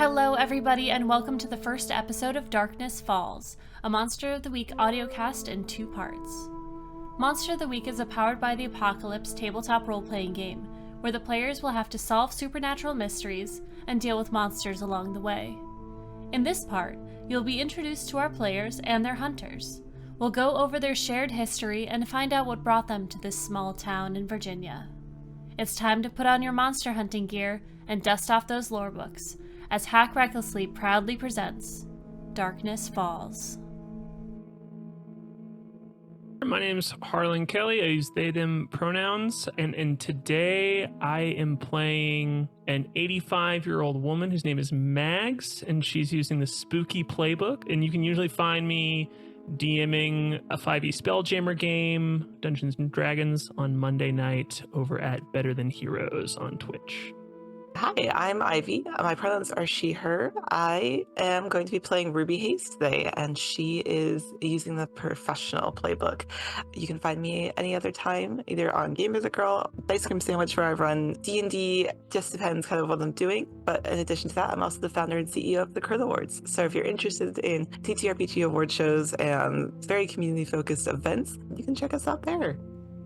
Hello everybody and welcome to the first episode of Darkness Falls, a Monster of the Week audiocast in 2 parts. Monster of the Week is a Powered by the Apocalypse tabletop role-playing game, where the players will have to solve supernatural mysteries and deal with monsters along the way. In this part, you'll be introduced to our players and their hunters. We'll go over their shared history and find out what brought them to this small town in Virginia. It's time to put on your monster hunting gear and dust off those lore books, as Hack Recklessly proudly presents Darkness Falls. My name's Harlan Kelly. I use they, them pronouns, and today I am playing an 85-year-old woman whose name is Mags, and she's using the Spooky Playbook, and you can usually find me DMing a 5e Spelljammer game, Dungeons & Dragons, on Monday night over at Better Than Heroes on Twitch. Hi, I'm Ivy. My pronouns are she, her. I am going to be playing Ruby Hayes today, and she is using the professional playbook. You can find me any other time, either on Game with a Girl, Ice Cream Sandwich, where I run D&D, just depends kind of what I'm doing. But in addition to that, I'm also the founder and CEO of the Crit Awards. So if you're interested in TTRPG award shows and very community-focused events, you can check us out there.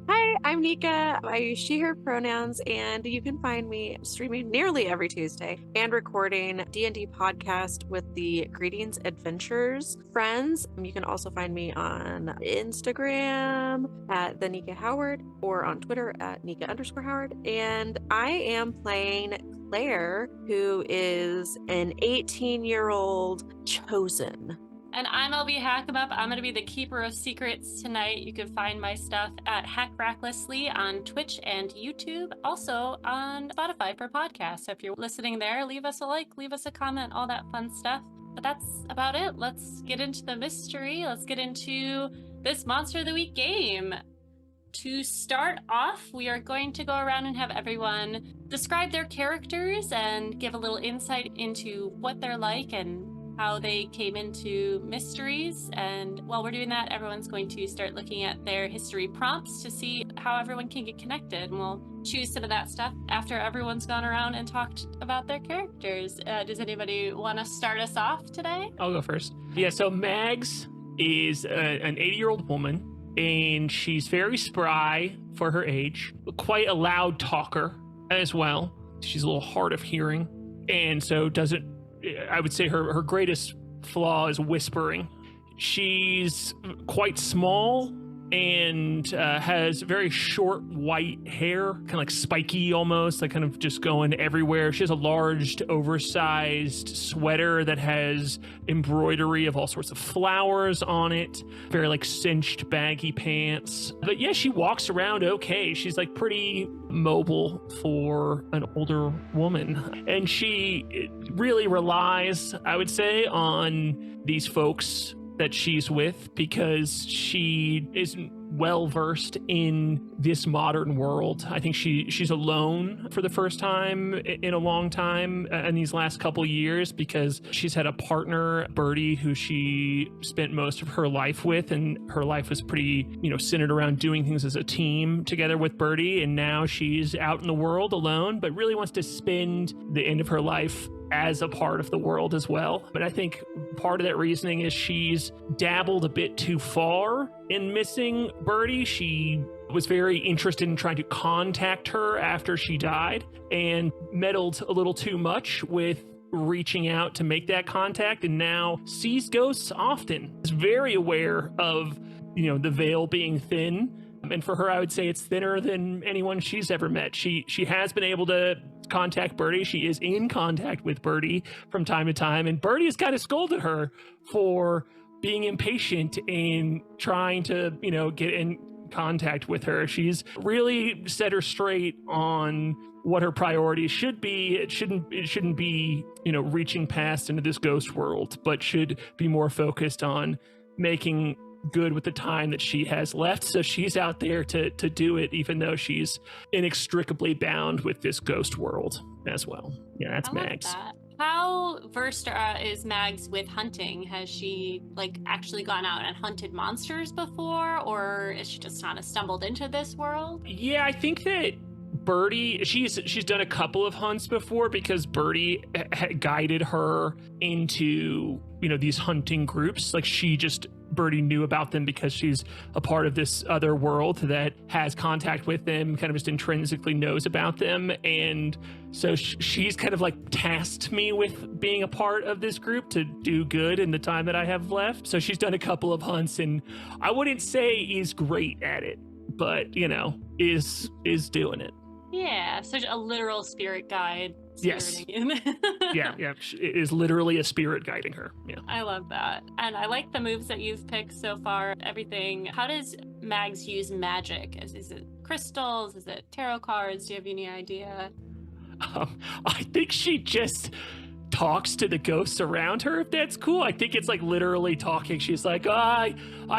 Hi, I'm Nika. I use she, her pronouns, and you can find me streaming nearly every Tuesday and recording D&D podcast with the Greetings Adventures friends. You can also find me on Instagram at the Nika Howard or on Twitter at Nika_Howard. And I am playing Claire, who is an 18-year-old chosen. And I'm LB Hackemup. I'm going to be the Keeper of Secrets tonight. You can find my stuff at Hack Recklessly on Twitch and YouTube, also on Spotify for podcasts. So if you're listening there, leave us a like, leave us a comment, all that fun stuff. But that's about it. Let's get into the mystery. Let's get into this Monster of the Week game. To start off, we are going to go around and have everyone describe their characters and give a little insight into what they're like and how they came into mysteries. And while we're doing that, everyone's going to start looking at their history prompts to see how everyone can get connected. And we'll choose some of that stuff after everyone's gone around and talked about their characters. Does anybody want to start us off today? I'll go first. Yeah, so Mags is an 80-year-old woman, and she's very spry for her age, quite a loud talker as well. She's a little hard of hearing, and so I would say her greatest flaw is whispering. She's quite small and has very short white hair, kind of like spiky almost, like kind of just going everywhere. She has a large, oversized sweater that has embroidery of all sorts of flowers on it, very like cinched, baggy pants. But yeah, she walks around okay. She's like pretty mobile for an older woman. And she really relies, I would say, on these folks that she's with, because she isn't well versed in this modern world. I think she's alone for the first time in a long time in these last couple years, because she's had a partner, Birdie, who she spent most of her life with, and her life was pretty, centered around doing things as a team together with Birdie. And now she's out in the world alone, but really wants to spend the end of her life as a part of the world as well. But I think part of that reasoning is she's dabbled a bit too far in missing Birdie. She was very interested in trying to contact her after she died and meddled a little too much with reaching out to make that contact, and now sees ghosts often. Is very aware of, the veil being thin. And for her, I would say it's thinner than anyone she's ever met. She has been able to contact Birdie. She is in contact with Birdie from time to time. And Birdie has kind of scolded her for being impatient and trying to, get in contact with her. She's really set her straight on what her priorities should be. It shouldn't be, reaching past into this ghost world, but should be more focused on making good with the time that she has left. So she's out there to do it, even though she's inextricably bound with this ghost world as well. Yeah, that's Mags. That. How versed is Mags with hunting? Has she actually gone out and hunted monsters before, or is she just kind of stumbled into this world? Yeah, I think that Birdie, she's done a couple of hunts before because Birdie had guided her into, these hunting groups. Like Birdie knew about them because she's a part of this other world that has contact with them, kind of just intrinsically knows about them. And so she's kind of like tasked me with being a part of this group to do good in the time that I have left. So she's done a couple of hunts, and I wouldn't say is great at it, but is doing it. Yeah, such a literal spirit guide. Yes. In. yeah. It is literally a spirit guiding her. Yeah. I love that. And I like the moves that you've picked so far. Everything. How does Mags use magic? Is it crystals? Is it tarot cards? Do you have any idea? I think she just talks to the ghosts around her, if that's cool. I think it's like literally talking. She's like, I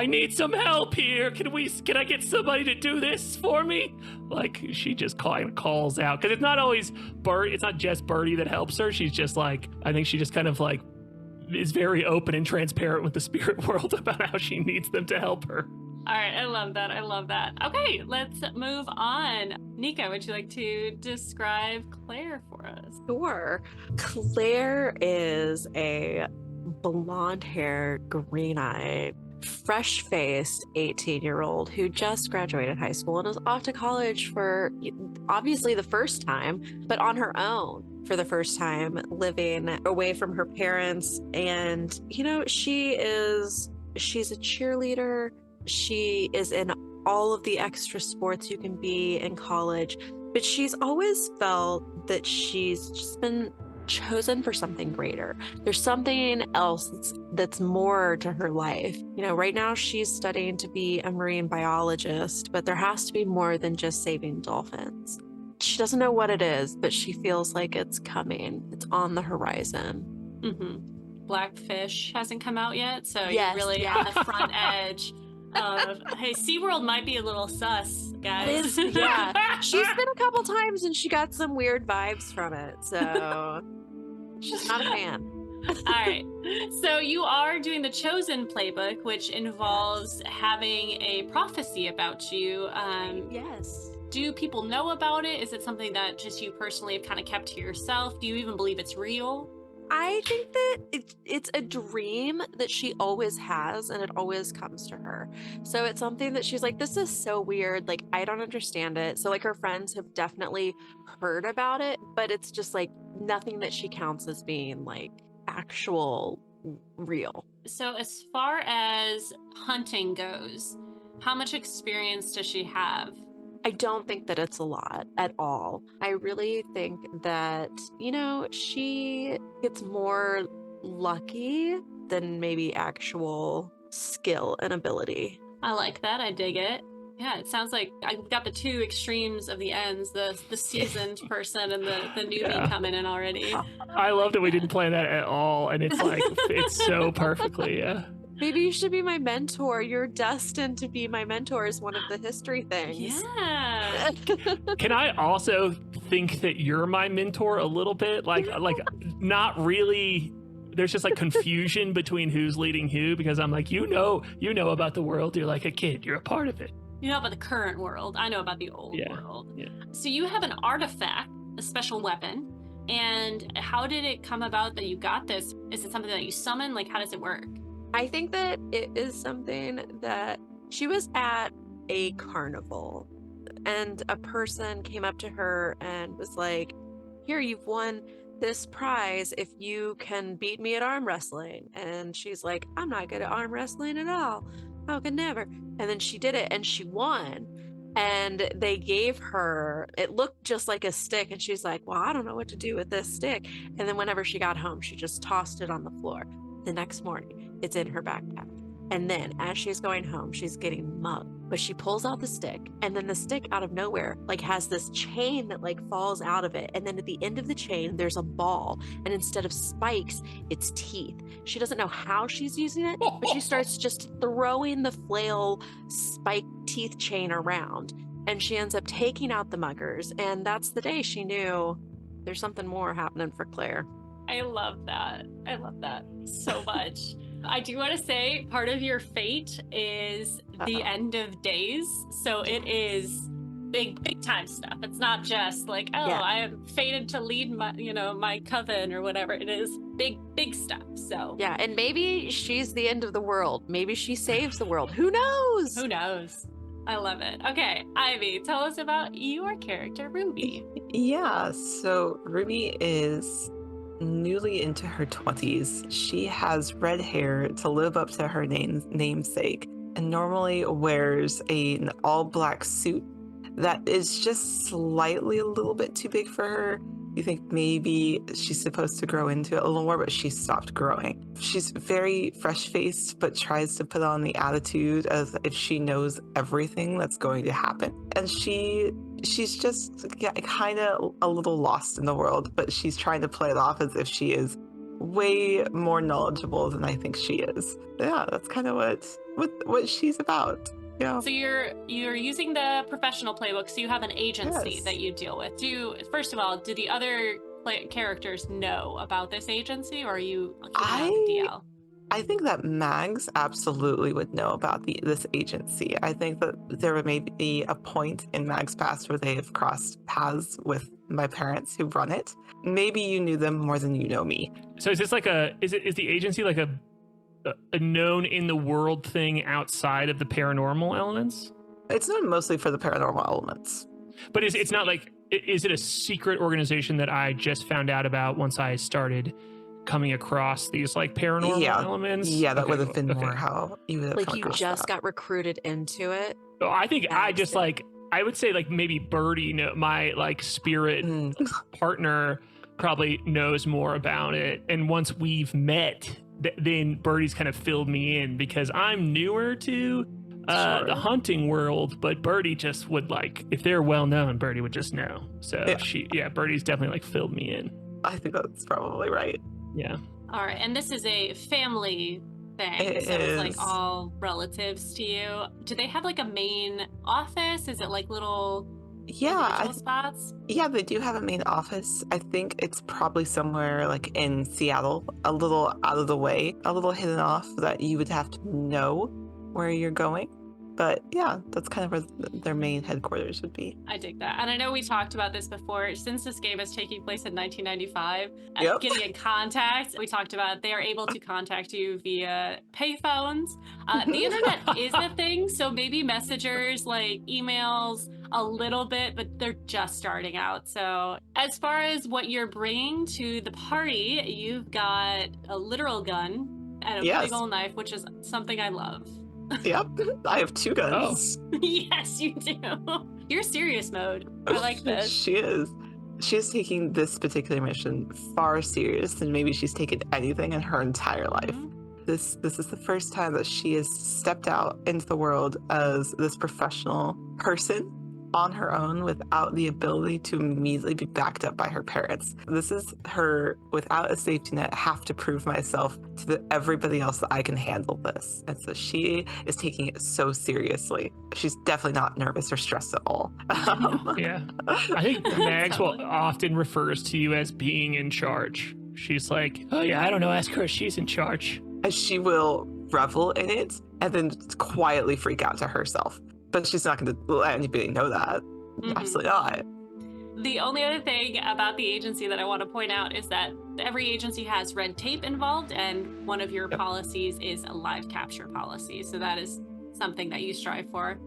need some help here. Can I get somebody to do this for me? Like, she just kind of calls out, because it's not always Birdie. It's not just Birdie that helps her. She's just like, I think she just kind of like is very open and transparent with the spirit world about how she needs them to help her. All right, I love that. Okay, let's move on. Nika, would you like to describe Claire for us? Sure. Claire is a blonde-haired, green-eyed, fresh-faced 18-year-old who just graduated high school and is off to college for obviously the first time, but on her own for the first time, living away from her parents. And, she's a cheerleader. She is in all of the extra sports you can be in college, but she's always felt that she's just been chosen for something greater. There's something else that's more to her life. Right now she's studying to be a marine biologist, but there has to be more than just saving dolphins. She doesn't know what it is, but she feels like it's coming. It's on the horizon. Mm-hmm. Blackfish hasn't come out yet, so Yes, you're really on the front edge. Hey, SeaWorld might be a little sus, guys. Yeah. She's been a couple times and she got some weird vibes from it. So she's not a fan. All right. So you are doing the Chosen playbook, which involves having a prophecy about you. Yes. Do people know about it? Is it something that just you personally have kind of kept to yourself? Do you even believe it's real? I think that it's a dream that she always has, and it always comes to her. So it's something that she's like, this is so weird. Like, I don't understand it. So like her friends have definitely heard about it, but it's just like nothing that she counts as being like actual real. So as far as hunting goes, how much experience does she have? I don't think that it's a lot at all. I really think that, she gets more lucky than maybe actual skill and ability. I like that. I dig it. Yeah, it sounds like I've got the two extremes of the ends, the seasoned person and the newbie coming in already. I love that we didn't plan that at all, and it's like, it's so perfectly, yeah. Maybe you should be my mentor. You're destined to be my mentor is one of the history things. Yeah. Can I also think that you're my mentor a little bit? Like not really. There's just like confusion between who's leading who, because I'm like, you know about the world. You're like a kid. You're a part of it. You know about the current world. I know about the old world. Yeah. So you have an artifact, a special weapon. And how did it come about that you got this? Is it something that you summon? Like, how does it work? I think that it is something that she was at a carnival and a person came up to her and was like, here, you've won this prize if you can beat me at arm wrestling. And she's like, I'm not good at arm wrestling at all. I could never. And then she did it and she won. And they gave her, it looked just like a stick. And she's like, well, I don't know what to do with this stick. And then whenever she got home, she just tossed it on the floor. The next morning, it's in her backpack. And then as she's going home, she's getting mugged. But she pulls out the stick, and then the stick out of nowhere like has this chain that like falls out of it. And then at the end of the chain, there's a ball. And instead of spikes, it's teeth. She doesn't know how she's using it, but she starts just throwing the flail spike teeth chain around. And she ends up taking out the muggers. And that's the day she knew there's something more happening for Claire. I love that. I love that so much. I do want to say part of your fate is the end of days. So it is big time stuff. It's not just like, oh, Yeah. I am fated to lead my, my coven or whatever. It is big stuff. So Yeah, and maybe she's the end of the world. Maybe she saves the world. Who knows? who knows? I love it. Okay, Ivy, tell us about your character, Ruby. Yeah, so Ruby is newly into her 20s. She has red hair to live up to her namesake and normally wears an all-black suit that is just slightly a little bit too big for her. You think maybe she's supposed to grow into it a little more, but she stopped growing. She's very fresh-faced, but tries to put on the attitude as if she knows everything that's going to happen. And she's just kind of a little lost in the world, but she's trying to play it off as if she is way more knowledgeable than I think she is. Yeah, that's kind of what she's about. Yeah. So you're using the professional playbook, so you have an agency Yes. that you deal with. First of all, do the other characters know about this agency, or are you keeping it on the DL? I think that Mags absolutely would know about this agency. I think that there may be a point in Mags' past where they have crossed paths with my parents who run it. Maybe you knew them more than you know me. So is this like is the agency like a known in the world thing outside of the paranormal elements? It's known mostly for the paranormal elements. But it's not like, is it a secret organization that I just found out about once I started coming across these like paranormal elements? Yeah, that Okay, would have been okay. more how you would have Like come you across just that. got recruited into it. Oh, I think I Mags just did. like, I would say like maybe Birdie, my like spirit partner probably knows more about it. And once we've met, then Birdie's kind of filled me in because I'm newer to Sure. the hunting world, but Birdie just would like, if they're well known, Birdie would just know. So Birdie's definitely like filled me in. I think that's probably right. Yeah. All right, and this is a family thing, It so it's like is. all relatives to you. Do they have like a main office? Is it like little Yeah, individual spots? yeah, they do have a main office. I think it's probably somewhere like in Seattle, a little out of the way, a little hidden off that you would have to know where you're going. But yeah, that's kind of where their main headquarters would be. I dig that. And I know we talked about this before. Since this game is taking place in 1995, Yep. getting in contact, we talked about they are able to contact you via payphones. The internet is a thing, so maybe messengers, like emails, a little bit, but they're just starting out. So as far as what you're bringing to the party, you've got a literal gun and a Yes. big old knife, which is something I love. Yep, I have two guns. Yes, you do. You're serious mode. I like this. She is. She's taking this particular mission far serious than maybe she's taken anything in her entire life. Mhm. This is the first time that she has stepped out into the world as this professional person on her own without the ability to immediately be backed up by her parents. This is her, without a safety net, have to prove myself to everybody else that I can handle this. And so she is taking it so seriously. She's definitely not nervous or stressed at all. Yeah. I think Maxwell often refers to you as being in charge. She's like, oh yeah, I don't know, ask her, she's in charge. And she will revel in it and then quietly freak out to herself. But she's not going to let anybody know that. Mhm. Absolutely not. The only other thing about the agency that I want to point out is that every agency has red tape involved, and one of your policies is a live capture policy. So that is something that you strive for.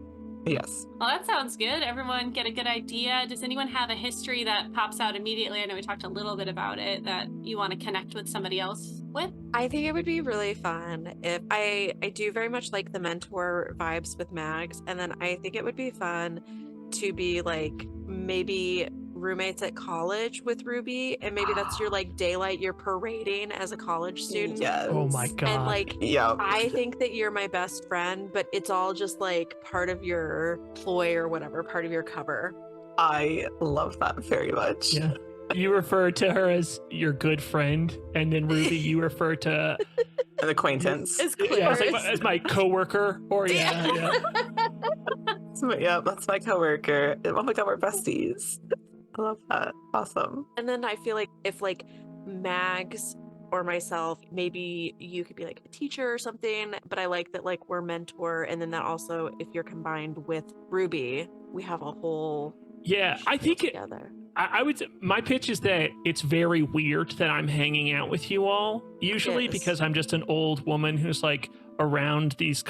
Yes. Well, that sounds good. Everyone get a good idea. Does anyone have a history that pops out immediately? I know we talked a little bit about it, that you want to connect with somebody else with. I think it would be really fun if I do very much like the mentor vibes with Mags, and then I think it would be fun to be like maybe roommates at college with Ruby, and maybe that's your like daylight you're parading as a college student. Yes. Oh my god. And like Yeah. I think that you're my best friend, but it's all just like part of your ploy or whatever, part of your cover. I love that very much. Yeah. You refer to her as your good friend, and then Ruby, you refer to An acquaintance. It's yeah, it's like Clippers. as my coworker, or yeah. That's my coworker. Oh my god, we're besties. I love that. Awesome. And then I feel like if like Mags or myself, maybe you could be like a teacher or something, but I like that like we're mentor, and then that also, if you're combined with Ruby, we have a whole I think together. I would. My pitch is that it's very weird that I'm hanging out with you all. Usually, Yes. because I'm just an old woman who's like around these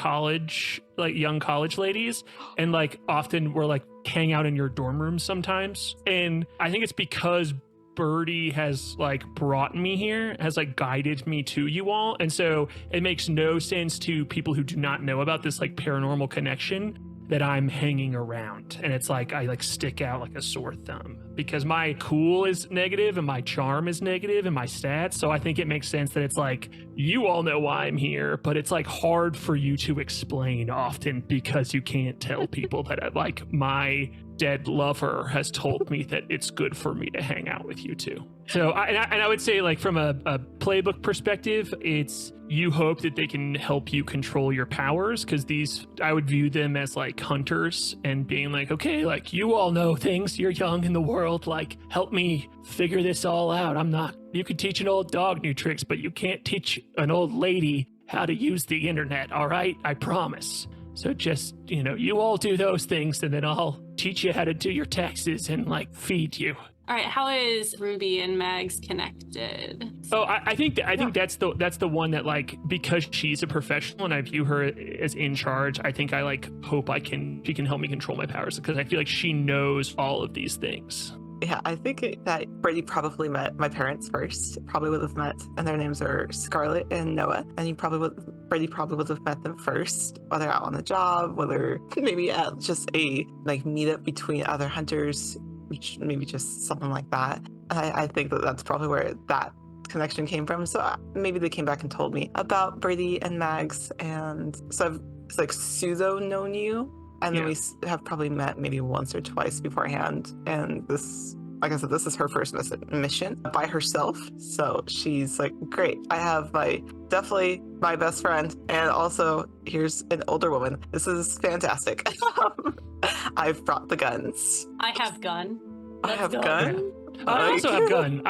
young college ladies, and like often we're like hang out in your dorm rooms sometimes. And I think it's because Birdie has like brought me here, has like guided me to you all, and so it makes no sense to people who do not know about this like paranormal connection that I'm hanging around. And it's like I like stick out like a sore thumb because my cool is negative and my charm is negative and my stats. So I think it makes sense that it's like you all know why I'm here, but it's like hard for you to explain often because you can't tell people that like my dead lover has told me that it's good for me to hang out with you too. So I would say like from a playbook perspective, it's you hope that they can help you control your powers, because these, I would view them as like hunters and being like, okay, like you all know things, you're young in the world, like help me figure this all out. You could teach an old dog new tricks, but you can't teach an old lady how to use the internet, all right? I promise. So just, you all do those things and then I'll teach you how to do your taxes and like feed you. All right, how is Ruby and Mags connected? Oh, I think that's the one that like, because she's a professional and I view her as in charge, I think I like hope she can help me control my powers, because I feel like she knows all of these things. Yeah, I think that Brady probably met my parents first. Probably would have met, and their names are Scarlett and Noah. And Brady probably would have met them first, whether out on the job, whether maybe at just a like meetup between other hunters, which maybe just something like that. I think that's probably where that connection came from. So maybe they came back and told me about Brady and Mags, and so I've like pseudo known you. And then we have probably met maybe once or twice beforehand. And this, like I said, this is her first mission by herself. So she's like, great. I have definitely my best friend. And also here's an older woman. This is fantastic. I've brought the guns. I have gun. I have go. gun. I also have gun.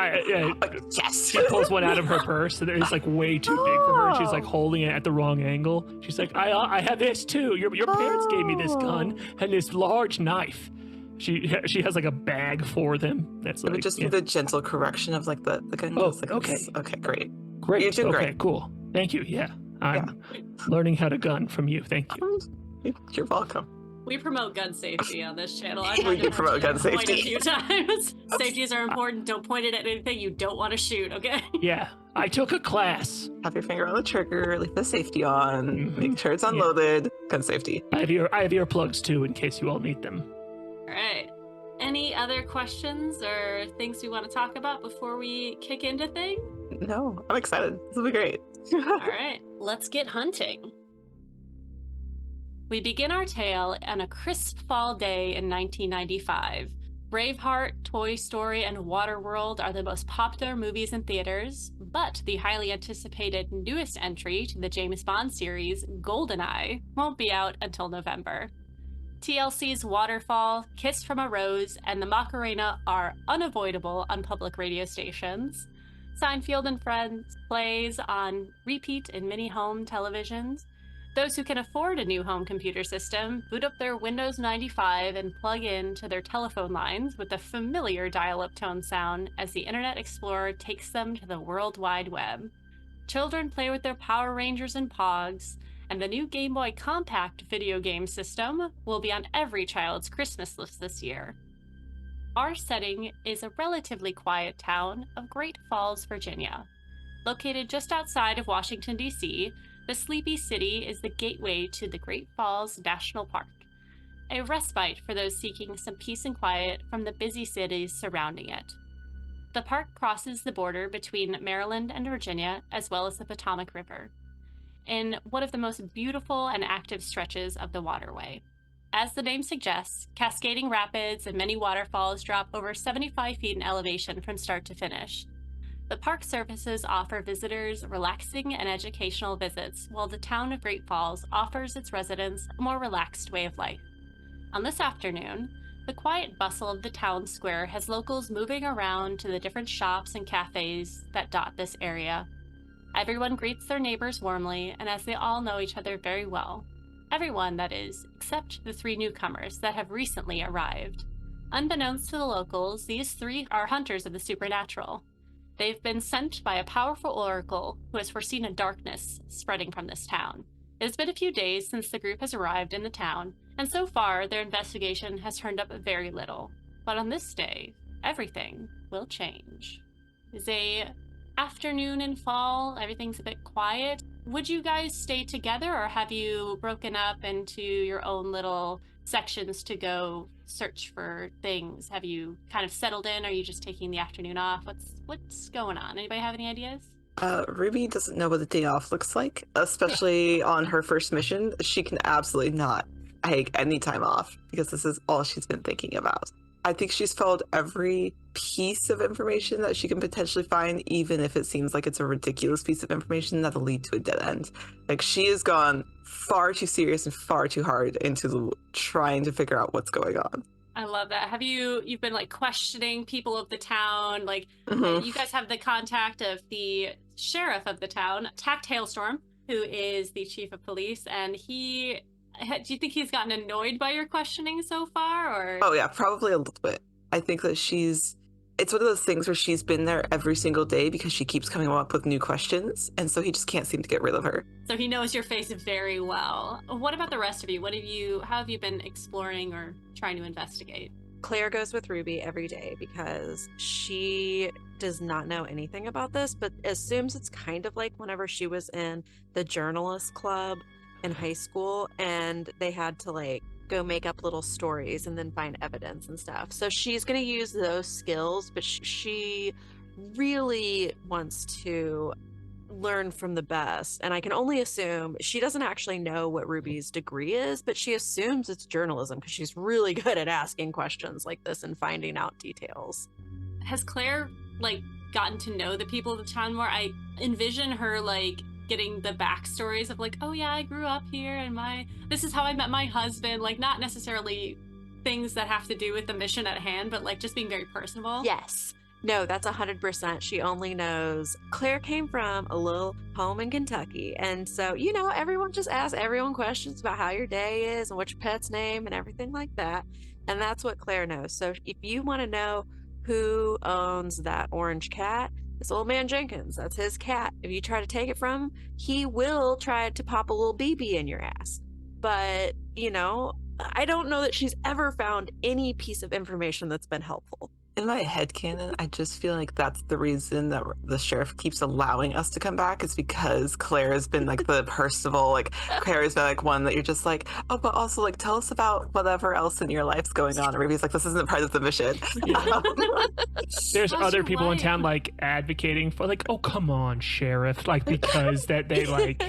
Yes. She pulls one out of her purse and it's like way too big for her. She's like holding it at the wrong angle. She's like, I have this too. Your parents gave me this gun and this large knife. She has like a bag for them. That's like, it would just be the gentle correction of like the gun. Oh, like, okay. Okay, great. Great. You're doing okay, great. Cool. Thank you. Yeah. I'm learning how to gun from you. Thank you. You're welcome. We promote gun safety on this channel. We do promote gun Point safety. a few times. Safeties are important. Don't point it at anything you don't want to shoot, okay? Yeah. I took a class. Have your finger on the trigger, leave the safety on, Mm-hmm. make sure it's unloaded. Gun safety. I have earplugs too in case you all need them. All right. Any other questions or things we want to talk about before we kick into things? No, I'm excited. This will be great. All right, let's get hunting. We begin our tale on a crisp fall day in 1995. Braveheart, Toy Story, and Waterworld are the most popular movies in theaters, but the highly anticipated newest entry to the James Bond series, GoldenEye, won't be out until November. TLC's Waterfall, Kiss from a Rose, and the Macarena are unavoidable on public radio stations. Seinfeld and Friends plays on repeat in many home televisions. Those who can afford a new home computer system boot up their Windows 95 and plug in to their telephone lines with the familiar dial-up tone sound as the Internet Explorer takes them to the World Wide Web. Children play with their Power Rangers and Pogs, and the new Game Boy Compact video game system will be on every child's Christmas list this year. Our setting is a relatively quiet town of Great Falls, Virginia. Located just outside of Washington, D.C., the sleepy city is the gateway to the Great Falls National Park, a respite for those seeking some peace and quiet from the busy cities surrounding it. The park crosses the border between Maryland and Virginia, as well as the Potomac River, in one of the most beautiful and active stretches of the waterway. As the name suggests, cascading rapids and many waterfalls drop over 75 feet in elevation from start to finish. The park services offer visitors relaxing and educational visits, while the town of Great Falls offers its residents a more relaxed way of life. On this afternoon, the quiet bustle of the town square has locals moving around to the different shops and cafes that dot this area, Everyone greets their neighbors warmly, and as they all know each other very well. Everyone, that is, except the 3 newcomers that have recently arrived. Unbeknownst to the locals, these 3 are hunters of the supernatural. They've been sent by a powerful oracle who has foreseen a darkness spreading from this town. It has been a few days since the group has arrived in the town, and so far their investigation has turned up very little. But on this day, everything will change. It's a afternoon in fall, everything's a bit quiet. Would you guys stay together, or have you broken up into your own little sections to go search for things? Have you kind of settled in? Are you just taking the afternoon off? What's going on? Anybody have any ideas? Ruby doesn't know what the day off looks like, especially on her first mission. She can absolutely not take any time off because this is all she's been thinking about. I think she's followed every piece of information that she can potentially find, even if it seems like it's a ridiculous piece of information that'll lead to a dead end. Like, she has gone far too serious and far too hard into trying to figure out what's going on. I love that. You've been like questioning people of the town, like you guys have the contact of the sheriff of the town, Tact Hailstorm, who is the chief of police, and do you think he's gotten annoyed by your questioning so far, or? Oh yeah, probably a little bit. I think that it's one of those things where she's been there every single day because she keeps coming up with new questions, and so he just can't seem to get rid of her. So he knows your face very well. What about the rest of you? How have you been exploring or trying to investigate? Claire goes with Ruby every day because she does not know anything about this, but assumes it's kind of like whenever she was in the journalist club in high school and they had to like go make up little stories and then find evidence and stuff. So she's going to use those skills, but she really wants to learn from the best. And I can only assume she doesn't actually know what Ruby's degree is, but she assumes it's journalism because she's really good at asking questions like this and finding out details. Has Claire like gotten to know the people of the town more? I envision her like getting the backstories of like, oh yeah, I grew up here and this is how I met my husband, like not necessarily things that have to do with the mission at hand, but like just being very personable. Yes. No, that's 100%. She only knows Claire came from a little home in Kentucky. And so, everyone just asks everyone questions about how your day is and what's your pet's name and everything like that. And that's what Claire knows. So if you want to know who owns that orange cat, it's old man Jenkins. That's his cat. If you try to take it from him, he will try to pop a little BB in your ass. But, I don't know that she's ever found any piece of information that's been helpful. In my headcanon, I just feel like that's the reason that the sheriff keeps allowing us to come back, is because Claire has been like the personable, like Claire has been like one that you're just like, oh, but also like tell us about whatever else in your life's going on. And Ruby's like, this isn't part of the mission. Yeah. There's That's other people in right. town like advocating for like, oh come on, sheriff, like because that they like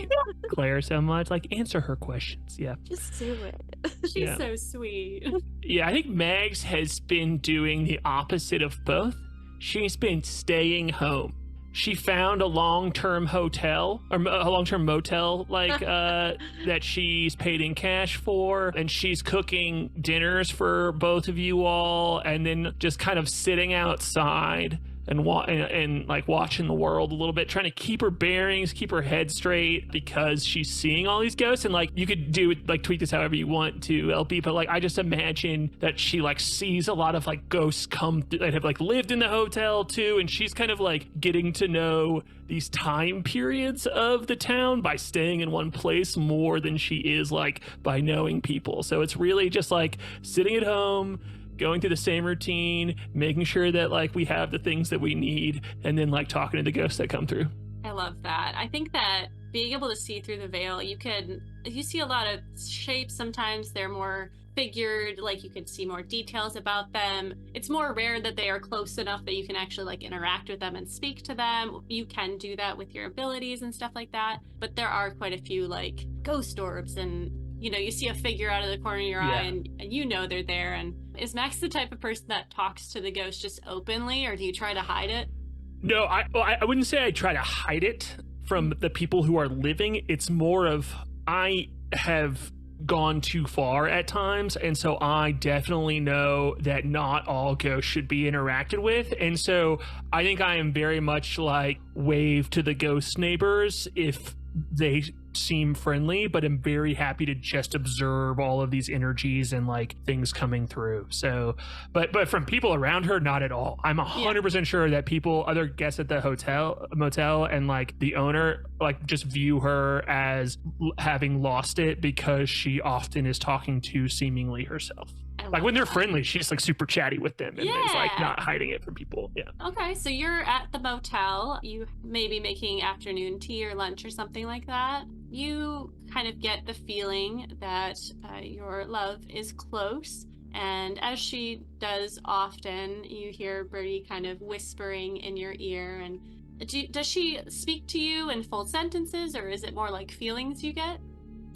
Claire so much, like answer her questions. Yeah. Just do it. She's so sweet. Yeah, I think Mags has been doing the opposite of both. She's been staying home. She found a long-term hotel or a long-term motel like that she's paid in cash for, and she's cooking dinners for both of you all, and then just kind of sitting outside and like watching the world a little bit, trying to keep her bearings, keep her head straight, because she's seeing all these ghosts. And like you could do it, like tweak this however you want to, LP, but like I just imagine that she like sees a lot of like ghosts come that have like lived in the hotel too, and she's kind of like getting to know these time periods of the town by staying in one place more than she is like by knowing people. So it's really just like sitting at home, going through the same routine, making sure that like we have the things that we need, and then like talking to the ghosts that come through. I love that. I think that being able to see through the veil, you see a lot of shapes. Sometimes they're more figured, like you could see more details about them. It's more rare that they are close enough that you can actually like interact with them and speak to them. You can do that with your abilities and stuff like that, but there are quite a few like ghost orbs, and you see a figure out of the corner of your eye and they're there. And is Max the type of person that talks to the ghost just openly, or do you try to hide it? No, I wouldn't say I try to hide it from the people who are living. It's more of I have gone too far at times, and so I definitely know that not all ghosts should be interacted with, and so I think I am very much like wave to the ghost neighbors if they seem friendly, but I'm very happy to just observe all of these energies and like things coming through. So but from people around her, not at all. I'm 100% sure that other guests at the motel and like the owner like just view her as having lost it because she often is talking to seemingly herself. Like when they're friendly, she's like super chatty with them and is like not hiding it from people. Yeah. Okay, so you're at the motel. You may be making afternoon tea or lunch or something like that. You kind of get the feeling that your love is close. And as she does often, you hear Birdie kind of whispering in your ear. And does she speak to you in full sentences, or is it more like feelings you get?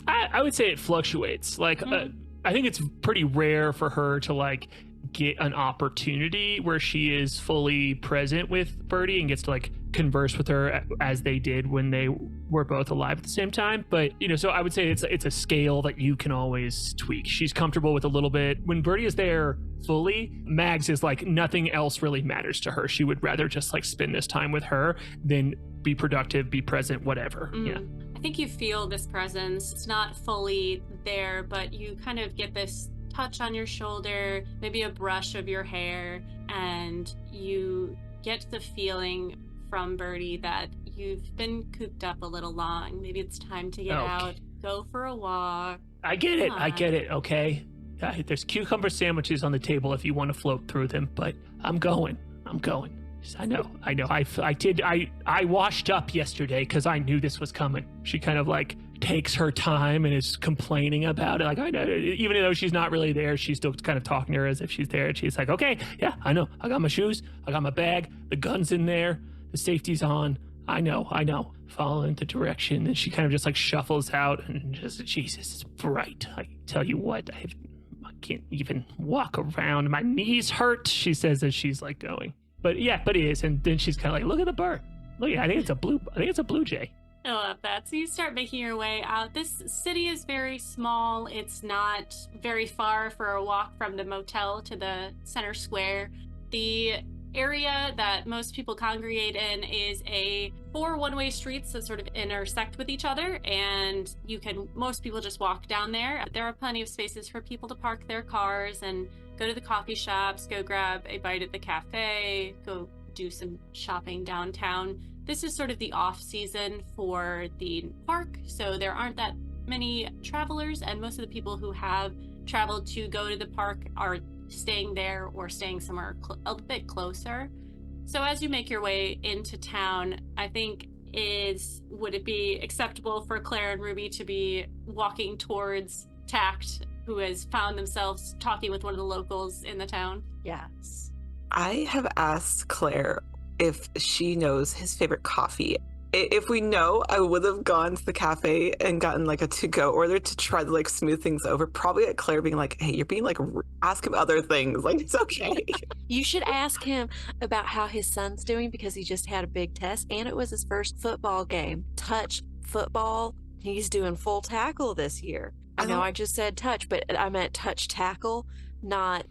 I would say it fluctuates. Like, I think it's pretty rare for her to like get an opportunity where she is fully present with Birdie and gets to like converse with her as they did when they were both alive at the same time. But so I would say it's a scale that you can always tweak. She's comfortable with a little bit. When Birdie is there fully, Mags is like nothing else really matters to her. She would rather just like spend this time with her than be productive, be present, whatever. Yeah. I think you feel this presence. It's not fully there, but you kind of get this touch on your shoulder, maybe a brush of your hair, and you get the feeling from Birdie that you've been cooped up a little long. Maybe it's time to get out, go for a walk. I get it, okay? There's cucumber sandwiches on the table if you want to float through them, but I'm going. I know. I washed up yesterday because I knew this was coming. She kind of like takes her time and is complaining about it. Like, I know, even though she's not really there, she's still kind of talking to her as if she's there. And she's like, okay, yeah, I know. I got my shoes. I got my bag. The gun's in there. The safety's on. I know. Following the direction. And she kind of just like shuffles out and just, Jesus, it's bright. I tell you what, I can't even walk around. My knees hurt, she says as she's like going. But it is. And then she's kind of like, look at the bird. Look, I think it's a blue jay. I love that. So you start making your way out. This city is very small. It's not very far for a walk from the motel to the center square. The area that most people congregate in is four one-way streets that sort of intersect with each other, and most people just walk down there. There are plenty of spaces for people to park their cars and go to the coffee shops, go grab a bite at the cafe, go do some shopping downtown. This is sort of the off season for the park, so there aren't that many travelers, and most of the people who have traveled to go to the park are staying there or staying somewhere a bit closer. So as you make your way into town, I think would it be acceptable for Claire and Ruby to be walking towards Tact, who has found themselves talking with one of the locals in the town? Yes. I have asked Claire if she knows his favorite coffee. If we know, I would have gone to the cafe and gotten like a to-go order to try to like smooth things over. Probably at Claire being like, hey, you're being like, ask him other things. Like, it's okay. You should ask him about how his son's doing because he just had a big test and it was his first football game. Touch football. He's doing full tackle this year. I know I just said touch, but I meant touch tackle, not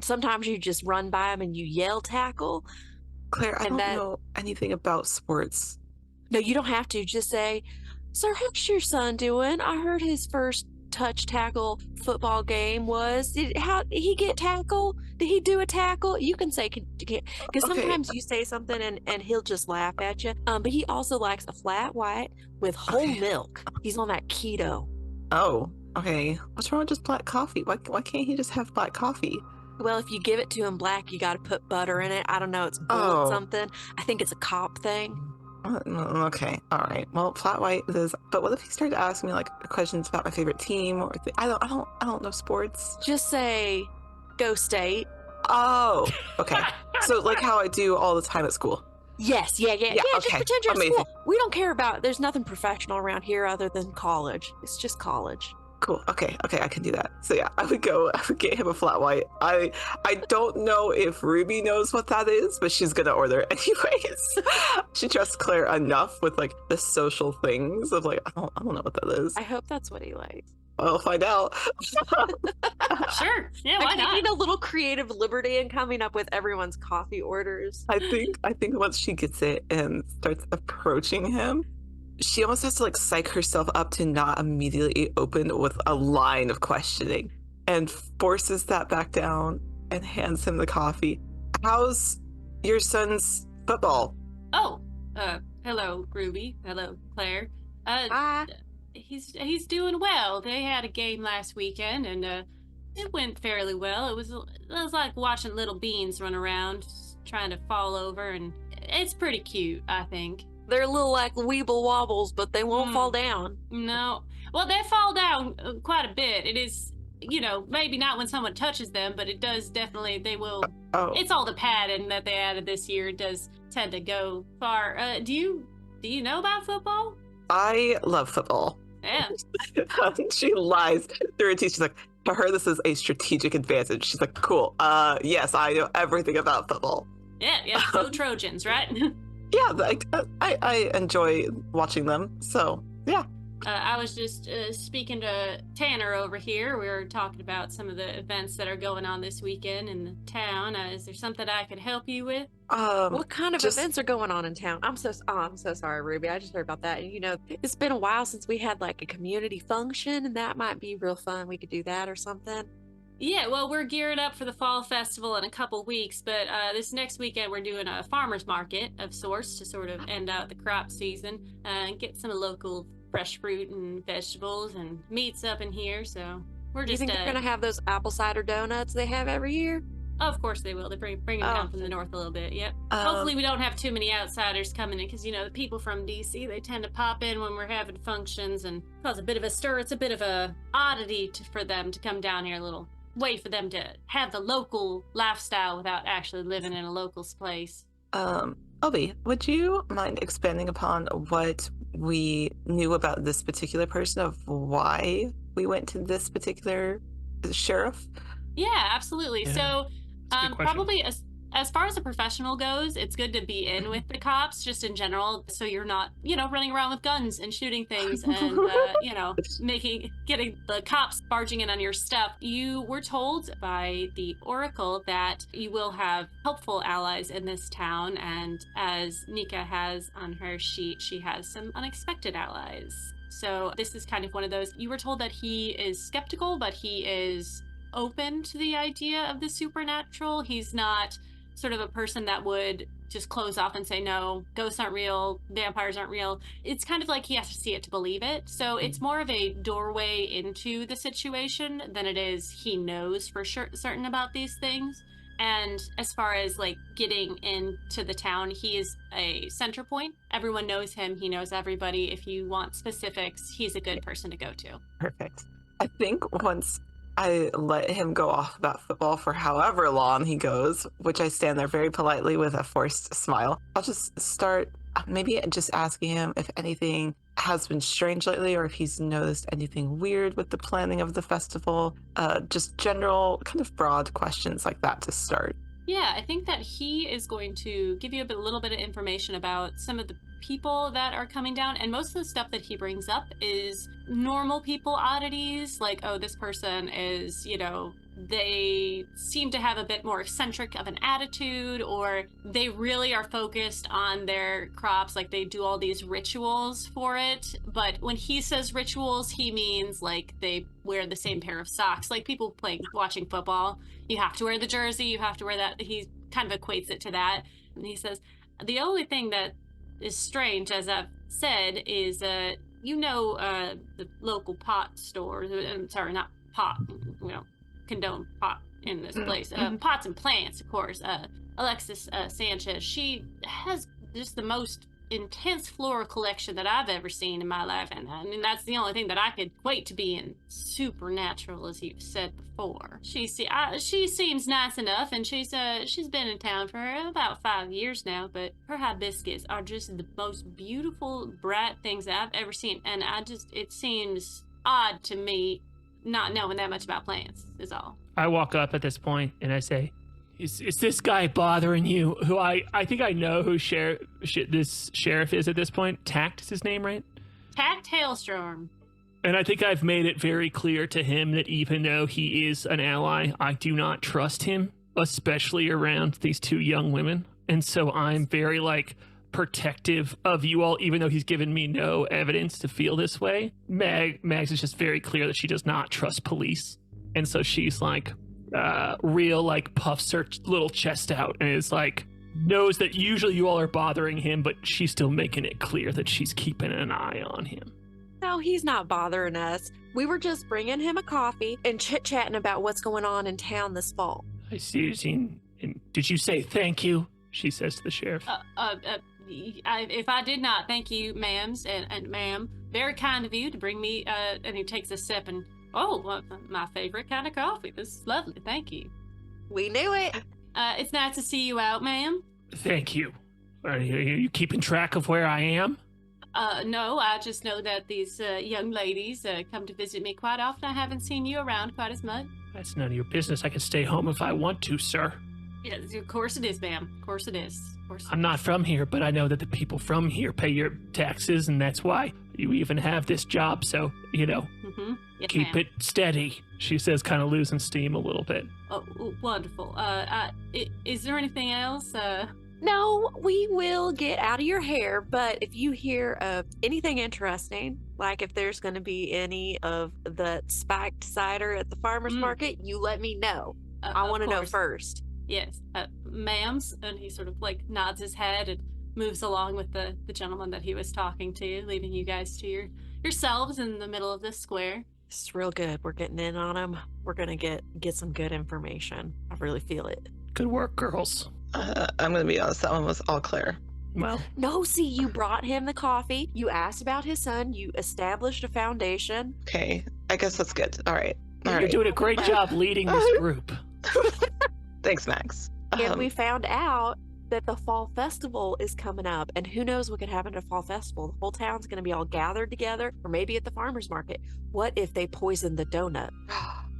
sometimes you just run by him and you yell tackle. Claire, I don't know anything about sports. No, you don't have to. Just say, sir, how's your son doing? I heard his first touch tackle football game was. Did he get tackle? Did he do a tackle? You can say, because sometimes you say something and he'll just laugh at you. But he also likes a flat white with whole milk. He's on that keto. Oh, okay. What's wrong with just black coffee? Why can't he just have black coffee? Well, if you give it to him black, you got to put butter in it. I don't know. It's bullet something. I think it's a cop thing. Okay, all right. Well, flat white is. But what if he started asking me like questions about my favorite team or I don't know sports. Just say, go state. Oh, okay. So like how I do all the time at school. Yes, yeah. Okay. Just pretend you're Amazing. at school. We don't care about. There's nothing professional around here other than college. It's just college. Cool. Okay, I can do that. So yeah, I would get him a flat white. I don't know if Ruby knows what that is, but she's gonna order it anyways. She trusts Claire enough with like the social things of like I don't know what that is. I hope that's what he likes. I'll find out. Sure. Yeah, why I'm taking not? a little creative liberty and coming up with everyone's coffee orders. I think once she gets it and starts approaching him, she almost has to like psych herself up to not immediately open with a line of questioning and forces that back down and hands him the coffee. How's your son's football? Oh, hello, Ruby. Hello, Claire. Ah, He's doing well. They had a game last weekend, and it went fairly well. It was like watching little beans run around, trying to fall over, and it's pretty cute, I think. they're a little like weeble wobbles, but they won't Mm. fall down. No, well, they fall down quite a bit. It is, maybe not when someone touches them, but it does definitely. They will. Oh, It's all the padding that they added this year. It does tend to go far. Do you know about football? I love football. Yeah. She lies through her teeth. She's like, for her, this is a strategic advantage. She's like, cool. Yes, I know everything about football. Yeah, go Trojans, right? Yeah, I enjoy watching them. So yeah. I was just speaking to Tanner over here. We were talking about some of the events that are going on this weekend in the town. Is there something I could help you with? What kind of just- events are going on in town? I'm so sorry, Ruby. I just heard about that. And it's been a while since we had like a community function, and that might be real fun. We could do that or something. Yeah, well, we're gearing up for the fall festival in a couple weeks, but this next weekend we're doing a farmer's market of sorts to sort of end out the crop season and get some local fresh fruit and vegetables and meats up in here. So we're Do you just think they're gonna have those apple cider donuts they have every year? of course they will. They bring them Oh. down from the north a little bit. Yep. Hopefully we don't have too many outsiders coming in because the people from DC, they tend to pop in when we're having functions and cause a bit of a stir. It's a bit of a oddity for them to come down here, a little way for them to have the local lifestyle without actually living in a local place. Obi, would you mind expanding upon what we knew about this particular person, of why we went to this particular sheriff? Yeah, absolutely. Yeah, So, that's a good question. probably as far as a professional goes, it's good to be in with the cops just in general, so you're not, running around with guns and shooting things and, getting the cops barging in on your stuff. You were told by the Oracle that you will have helpful allies in this town, and as Nika has on her sheet, she has some unexpected allies. So this is kind of one of those. You were told that he is skeptical, but he is open to the idea of the supernatural. He's not sort of a person that would just close off and say, no, ghosts aren't real, vampires aren't real. It's kind of like he has to see it to believe it. So it's more of a doorway into the situation than it is he knows for sure certain about these things. And as far as like getting into the town, he is a center point. Everyone knows him. He knows everybody. If you want specifics, he's a good person to go to. Perfect. I think once I let him go off about football for however long he goes, which I stand there very politely with a forced smile, I'll just start maybe just asking him if anything has been strange lately or if he's noticed anything weird with the planning of the festival. Just general, kind of broad questions like that to start. Yeah, I think that he is going to give you a little bit of information about some of the people that are coming down, and most of the stuff that he brings up is normal people oddities, like, oh, this person is, they seem to have a bit more eccentric of an attitude, or they really are focused on their crops, like they do all these rituals for it. But when he says rituals, he means like they wear the same pair of socks, like people watching football. You have to wear the jersey, you have to wear that. He kind of equates it to that. And he says, the only thing that is strange, as I've said, is the local pot store. Sorry, not pot. We don't condone pot in this place. Pots and plants, of course. Alexis Sanchez. She has just the most intense floral collection that I've ever seen in my life, and I mean that's the only thing that I could equate to being supernatural, as you've said before. She seems nice enough, and she's been in town for about 5 years now, but her hibiscus are just the most beautiful, bright things that I've ever seen, and it seems odd to me not knowing that much about plants is all. I walk up at this point and I say, Is this guy bothering you? Who I think I know who this sheriff is at this point. Tact is his name, right? Tact Hailstorm. And I think I've made it very clear to him that even though he is an ally, I do not trust him, especially around these two young women. And so I'm very, protective of you all, even though he's given me no evidence to feel this way. Mags is just very clear that she does not trust police. And so she's puffs her little chest out and is knows that usually you all are bothering him, but she's still making it clear that she's keeping an eye on him. No, he's not bothering us. We were just bringing him a coffee and chit-chatting about what's going on in town this fall. I see. And did you say thank you? She says to the sheriff. If I did not, thank you, ma'ams and ma'am. Very kind of you to bring me, and he takes a sip and, my favorite kind of coffee. This is lovely. Thank you. We knew it. It's nice to see you out, ma'am. Thank you. Are you keeping track of where I am? No, I just know that these young ladies come to visit me quite often. I haven't seen you around quite as much. That's none of your business. I can stay home if I want to, sir. Yes, of course it is, ma'am. Of course it is. I'm not from here, but I know that the people from here pay your taxes, and that's why you even have this job, so, Mm-hmm. Yes, keep ma'am. it steady, she says, kind of losing steam a little bit. Oh, wonderful. Is there anything else? No, we will get out of your hair, but if you hear of anything interesting, like if there's going to be any of the spiked cider at the farmer's market, you let me know. I want to know first. Yes, ma'ams. And he sort of nods his head and moves along with the gentleman that he was talking to, leaving you guys to yourselves in the middle of this square. It's real good. We're getting in on him. We're going to get some good information. I really feel it. Good work, girls. I'm going to be honest, that one was all Claire. Well, no, see, you brought him the coffee. You asked about his son. You established a foundation. Okay, I guess that's good. All right. You're doing a great job leading this group. Thanks, Max. And we found out that the fall festival is coming up, and who knows what could happen at a fall festival. The whole town's going to be all gathered together, or maybe at the farmer's market. What if they poison the donut?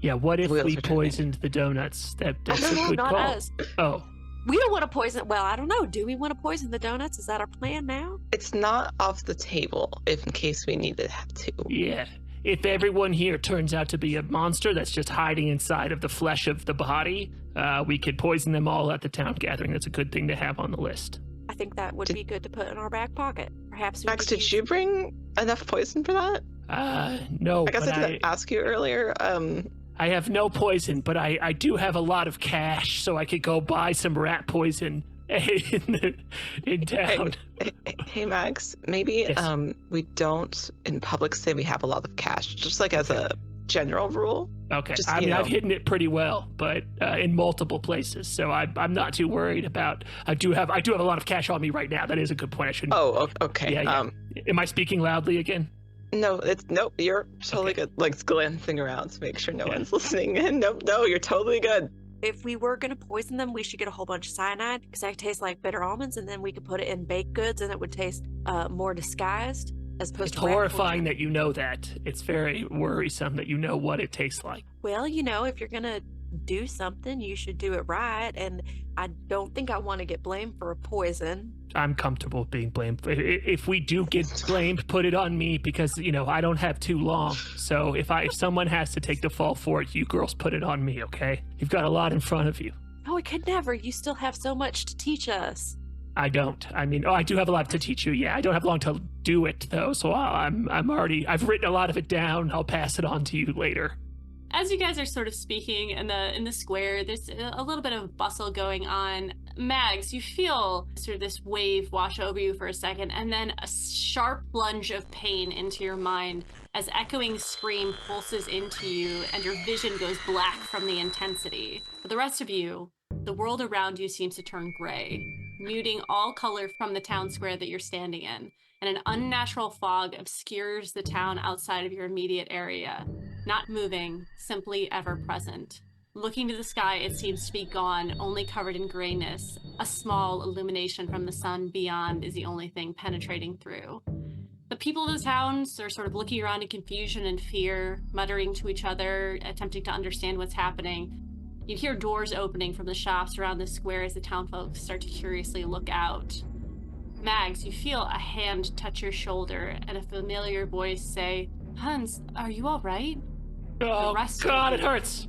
Yeah, what if we poisoned the donuts? That's a good not call. Us. Oh. We don't want to poison. Well, I don't know. Do we want to poison the donuts? Is that our plan now? It's not off the table if in case we needed to. Yeah. If everyone here turns out to be a monster that's just hiding inside of the flesh of the body, we could poison them all at the town gathering. That's a good thing to have on the list. I think that would be good to put in our back pocket. Perhaps. Max, did you bring enough poison for that? No. I guess I didn't ask you earlier. I have no poison, but I do have a lot of cash, so I could go buy some rat poison in town. Hey Max, maybe yes. We don't in public say we have a lot of cash, just as a general rule. Okay, I've hidden it pretty well, but in multiple places, so I'm not too worried about. I do have a lot of cash on me right now. That is a good point. I shouldn't. Oh, okay. Yeah. Am I speaking loudly again? No, you're totally good. Glancing around to make sure no one's listening. And no, you're totally good. If we were going to poison them, we should get a whole bunch of cyanide because that tastes like bitter almonds, and then we could put it in baked goods and it would taste more disguised as opposed to horrifying that you know that. It's very worrisome that you know what it tastes like. Well, if you're going to do something, you should do it right, and I don't think I want to get blamed for a poison. I'm comfortable being blamed. If we do get blamed, put it on me because, I don't have too long. So if someone has to take the fall for it, you girls put it on me, okay? You've got a lot in front of you. No, I could never. You still have so much to teach us. I don't. I do have a lot to teach you. Yeah, I don't have long to do it though. So I've written a lot of it down. I'll pass it on to you later. As you guys are sort of speaking in the square, there's a little bit of bustle going on. Mags, you feel sort of this wave wash over you for a second, and then a sharp plunge of pain into your mind as echoing scream pulses into you, and your vision goes black from the intensity. For the rest of you, the world around you seems to turn gray, muting all color from the town square that you're standing in, and an unnatural fog obscures the town outside of your immediate area. Not moving, simply ever present. Looking to the sky, it seems to be gone, only covered in grayness. A small illumination from the sun beyond is the only thing penetrating through. The people of the towns are sort of looking around in confusion and fear, muttering to each other, attempting to understand what's happening. You hear doors opening from the shops around the square as the townfolk start to curiously look out. Mags, you feel a hand touch your shoulder and a familiar voice say, Hans, are you all right? Oh, rest God, of it hurts.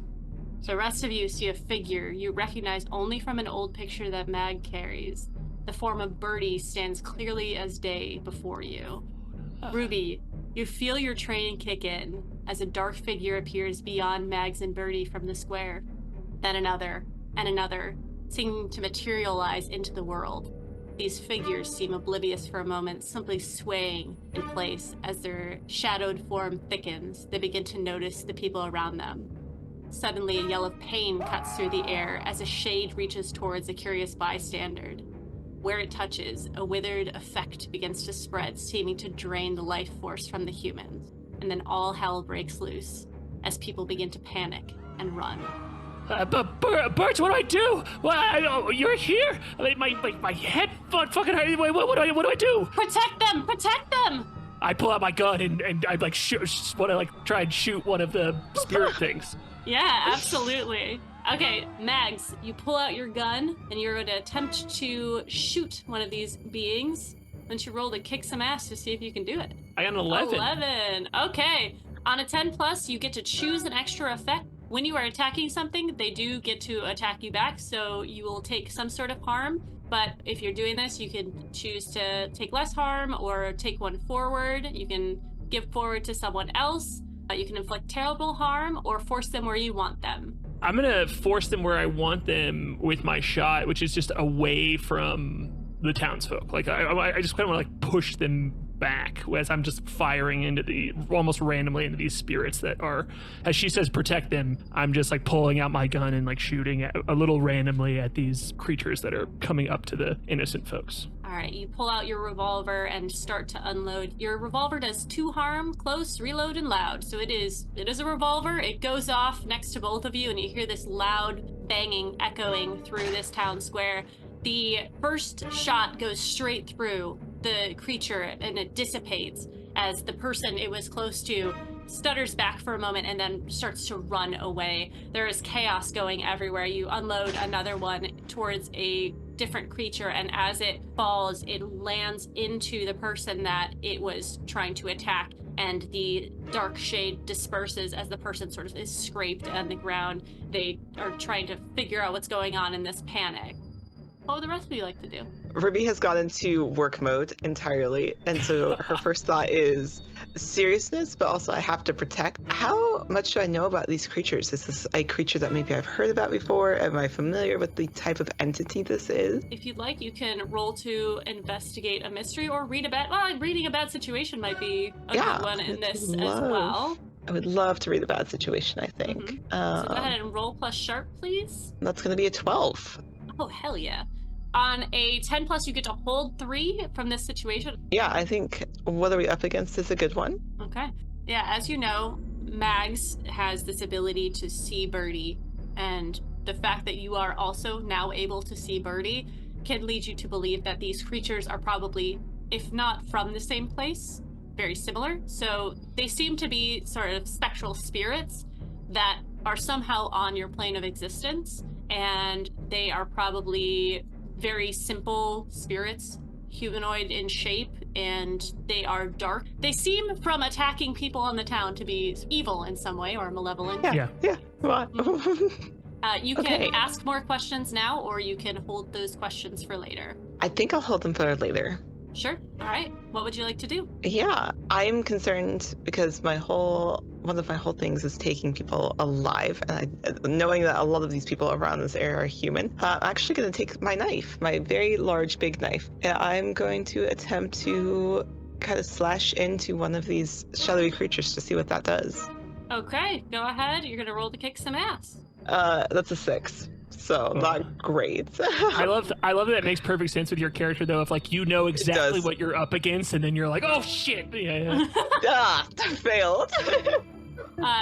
The rest of you see a figure you recognize only from an old picture that Mag carries. The form of Birdie stands clearly as day before you. Ruby, you feel your training kick in as a dark figure appears beyond Mags and Birdie from the square. Then another, and another, seeming to materialize into the world. These figures seem oblivious for a moment, simply swaying in place as their shadowed form thickens. They begin to notice the people around them. Suddenly, a yell of pain cuts through the air as a shade reaches towards a curious bystander. Where it touches, a withered effect begins to spread, seeming to drain the life force from the humans. And then all hell breaks loose as people begin to panic and run. But Birds, what do I do? You're here? My head fucking hurt. What do I do? Protect them! Protect them! I pull out my gun and I want to try and shoot one of the spirit things. Yeah, absolutely. Okay, Mags, you pull out your gun and you're going to attempt to shoot one of these beings. Then you roll to kick some ass to see if you can do it. I got an 11. 11. Okay. On a 10 plus, you get to choose an extra effect. When you are attacking something, they do get to attack you back, so you will take some sort of harm. But if you're doing this, you can choose to take less harm or take one forward. You can give forward to someone else. You can inflict terrible harm or force them where you want them. I'm gonna force them where I want them with my shot, which is just away from the townsfolk. Like I just kind of want to like push them back as I'm just firing into almost randomly into these spirits that are, as she says, protect them. I'm just like pulling out my gun and like shooting a little randomly at these creatures that are coming up to the innocent folks. All right, you pull out your revolver and start to unload. Your revolver does 2 harm, close, reload, and loud. So it is a revolver. It goes off next to both of you, and you hear this loud banging echoing through this town square. The first shot goes straight through the creature, and it dissipates as the person it was close to stutters back for a moment and then starts to run away. There is chaos going everywhere. You unload another one towards a different creature, and as it falls, it lands into the person that it was trying to attack, and the dark shade disperses as the person sort of is scraped on the ground. They are trying to figure out what's going on in this panic. What would the rest of you like to do? Ruby has gone into work mode entirely, and so her first thought is seriousness, but also I have to protect. How much do I know about these creatures? Is this a creature that maybe I've heard about before? Am I familiar with the type of entity this is? If you'd like, you can roll to investigate a mystery or reading a bad situation might be a good one in this as well. I would love to read a bad situation, I think. So go ahead and roll plus sharp, please. That's going to be a 12. Oh, hell yeah. On a 10 plus, you get to hold 3 from this situation. Yeah, I think what are we up against is a good one. Okay. Yeah, as you know, Mags has this ability to see Birdie, and the fact that you are also now able to see Birdie can lead you to believe that these creatures are probably, if not from the same place, very similar. So they seem to be sort of spectral spirits that are somehow on your plane of existence, and they are probably very simple spirits, humanoid in shape, and they are dark. They seem, from attacking people in the town, to be evil in some way or malevolent. Yeah. Come on. You can ask more questions now, or you can hold those questions for later. I think I'll hold them for later. Sure. All right. What would you like to do? Yeah, I'm concerned because one of my whole things is taking people alive, and knowing that a lot of these people around this area are human, I'm actually going to take my knife, my very large, big knife. And I'm going to attempt to kind of slash into one of these shadowy creatures to see what that does. Okay, go ahead. You're going to roll to kick some ass. That's a 6. So not great. I love that it makes perfect sense with your character though, if like you know exactly what you're up against and then you're like, oh shit. Ah, failed.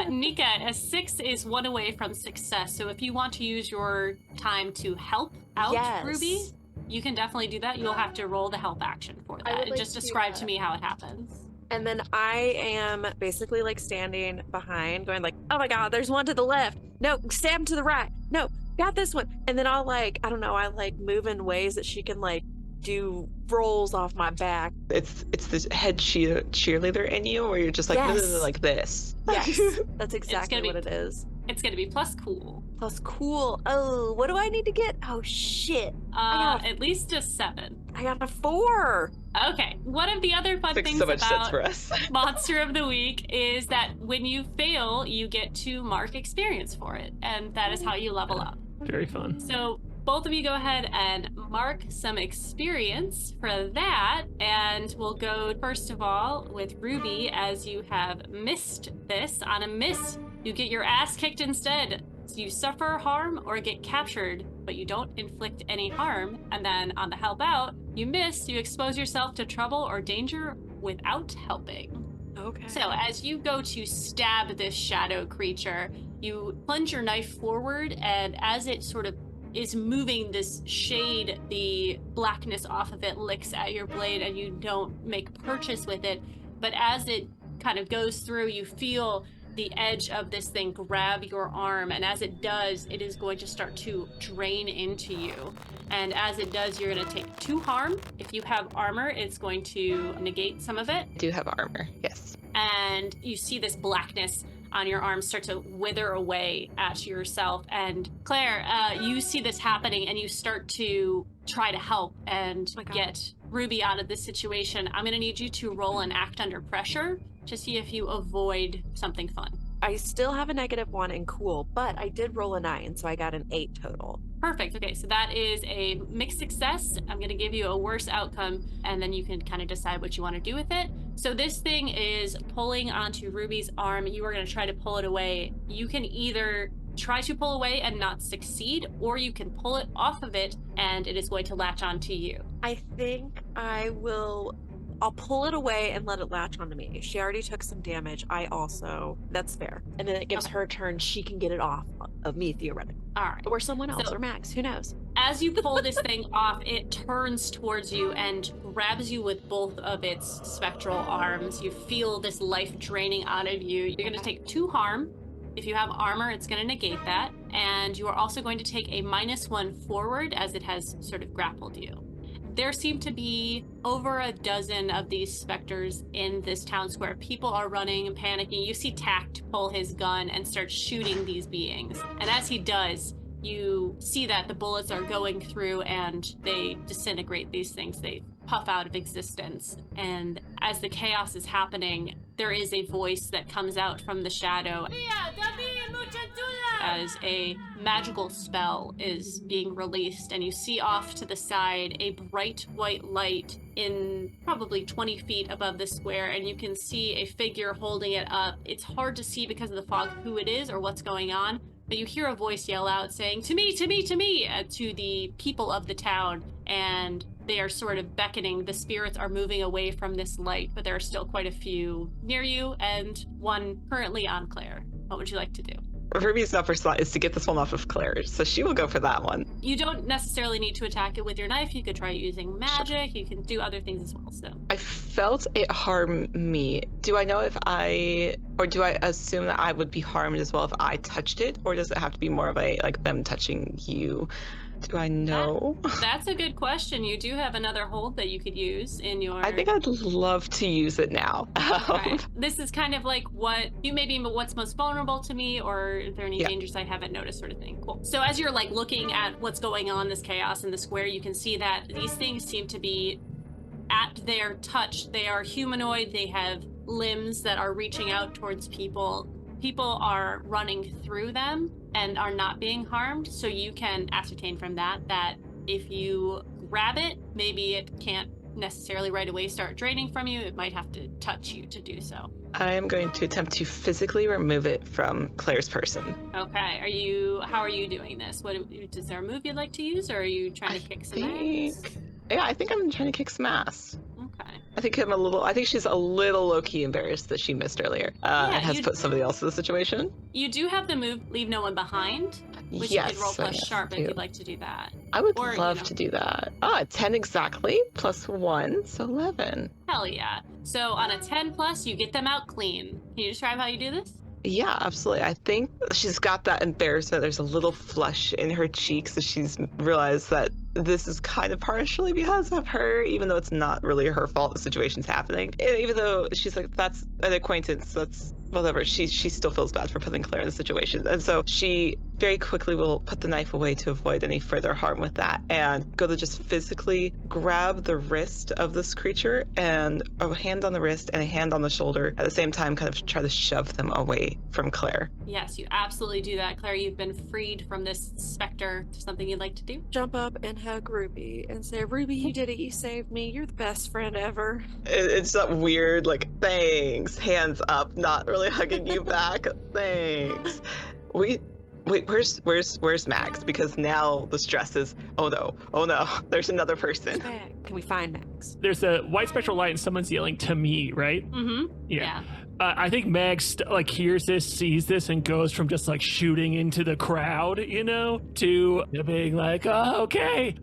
Nika, a 6 is 1 away from success. So if you want to use your time to help out Ruby, you can definitely do that. You'll have to roll the help action for that. Like just describe to me how it happens. And then I am basically like standing behind going like, oh my God, there's one to the left. No, stab to the right. No, got this one. And then I'll like, I don't know, I like move in ways that she can like do rolls off my back. It's this head cheerleader in you where you're just like, no, Yes. like this. Yes, that's exactly gonna what be- it is. It's going to be plus cool. Plus cool. Oh, what do I need to get? Oh, shit. got At least a 7. I got a 4. Okay. One of the other fun Makes things so much sense about for us. Monster of the Week is that when you fail, you get to mark experience for it, and that is how you level up. Very fun. So both of you go ahead and mark some experience for that, and we'll go first of all with Ruby. As you have missed this, on a miss, you get your ass kicked instead. So you suffer harm or get captured, but you don't inflict any harm. And then on the help out, you miss, you expose yourself to trouble or danger without helping. Okay. So as you go to stab this shadow creature, you plunge your knife forward, and as it sort of is moving this shade, the blackness off of it licks at your blade, and you don't make purchase with it. But as it kind of goes through, you feel the edge of this thing grab your arm, and as it does, it is going to start to drain into you. And as it does, you're going to take 2 harm. If you have armor, it's going to negate some of it. I do have armor, yes. And you see this blackness on your arm start to wither away at yourself. And Claire, you see this happening, and you start to try to help and Oh my God. get Ruby out of this situation. I'm going to need you to roll an act under pressure to see if you avoid something fun. I still have a -1 in cool, but I did roll a 9, so I got an 8 total. Perfect. Okay, so that is a mixed success. I'm going to give you a worse outcome, and then you can kind of decide what you want to do with it. So this thing is pulling onto Ruby's arm. You are going to try to pull it away. You can either try to pull away and not succeed, or you can pull it off of it, and it is going to latch onto you. I think I'll pull it away and let it latch onto me. She already took some damage. That's fair. And then it gives her turn. She can get it off of me, theoretically. All right. Or someone else, So- or Max, who knows? As you pull this thing off, it turns towards you and grabs you with both of its spectral arms. You feel this life draining out of you. You're going to take 2 harm. If you have armor, it's going to negate that. And you are also going to take a -1 forward as it has sort of grappled you. There seem to be over a dozen of these specters in this town square. People are running and panicking. You see Tact pull his gun and start shooting these beings. And as he does, you see that the bullets are going through and they disintegrate these things. They puff out of existence. And as the chaos is happening, there is a voice that comes out from the shadow as a magical spell is being released, and you see off to the side a bright white light in probably 20 feet above the square, and you can see a figure holding it up. It's hard to see because of the fog who it is or what's going on, but you hear a voice yell out saying, "To me, to me, to me," to the people of the town, and they are sort of beckoning. The spirits are moving away from this light, but there are still quite a few near you and one currently on Claire. What would you like to do? Ruby's upper slot is to get this one off of Claire, so she will go for that one. You don't necessarily need to attack it with your knife. You could try using magic. You can do other things as well. So I felt it harm me. Do I know do I assume that I would be harmed as well if I touched it? Or does it have to be more of a, like, them touching you? Do I know? that's a good question. You do have another hold that you could use in your... I think I'd love to use it now. Okay. This is kind of like what's most vulnerable to me, or are there any Yeah. dangers I haven't noticed, sort of thing. Cool. So as you're like looking at what's going on, this chaos in the square, you can see that these things seem to be at their touch. They are humanoid. They have limbs that are reaching out towards people. People are running through them and are not being harmed. So you can ascertain from that if you grab it, maybe it can't necessarily right away start draining from you. It might have to touch you to do so. I am going to attempt to physically remove it from Claire's person. Okay. How are you doing this? Is there a move you'd like to use, or are you trying to kick some ass? Yeah, I think I'm trying to kick some ass. Okay. I think she's a little low-key embarrassed that she missed earlier and has put somebody else in the situation. You do have the move Leave No One Behind, which Yes, you could roll plus yes, sharp I if do. you'd like to do that. I would Or, love to do that. 10 exactly, plus 1, so 11. Hell yeah. So on a 10 plus, you get them out clean. Can you describe how you do this? Yeah, absolutely. I think she's got that embarrassment. There's a little flush in her cheeks as she's realized that this is kind of partially because of her, even though it's not really her fault the situation's happening. And even though she's like, that's an acquaintance, that's whatever, she still feels bad for putting Claire in the situation. And so she very quickly will put the knife away to avoid any further harm with that and go to just physically grab the wrist of this creature, and a hand on the wrist and a hand on the shoulder at the same time, kind of try to shove them away from Claire. Yes, you absolutely do that, Claire. You've been freed from this specter. Is there something you'd like to do? Jump up and hug Ruby and say, Ruby, you did it. You saved me. You're the best friend ever. It's that weird, like, thanks, hands up, not really hugging you back. Thanks. Wait, where's Max? Because now the stress is, oh no, there's another person. Can we find Max? There's a white spectral light and someone's yelling to me, right? Mm-hmm. Yeah. I think Meg hears this, sees this, and goes from just like shooting into the crowd, to being like, oh, okay.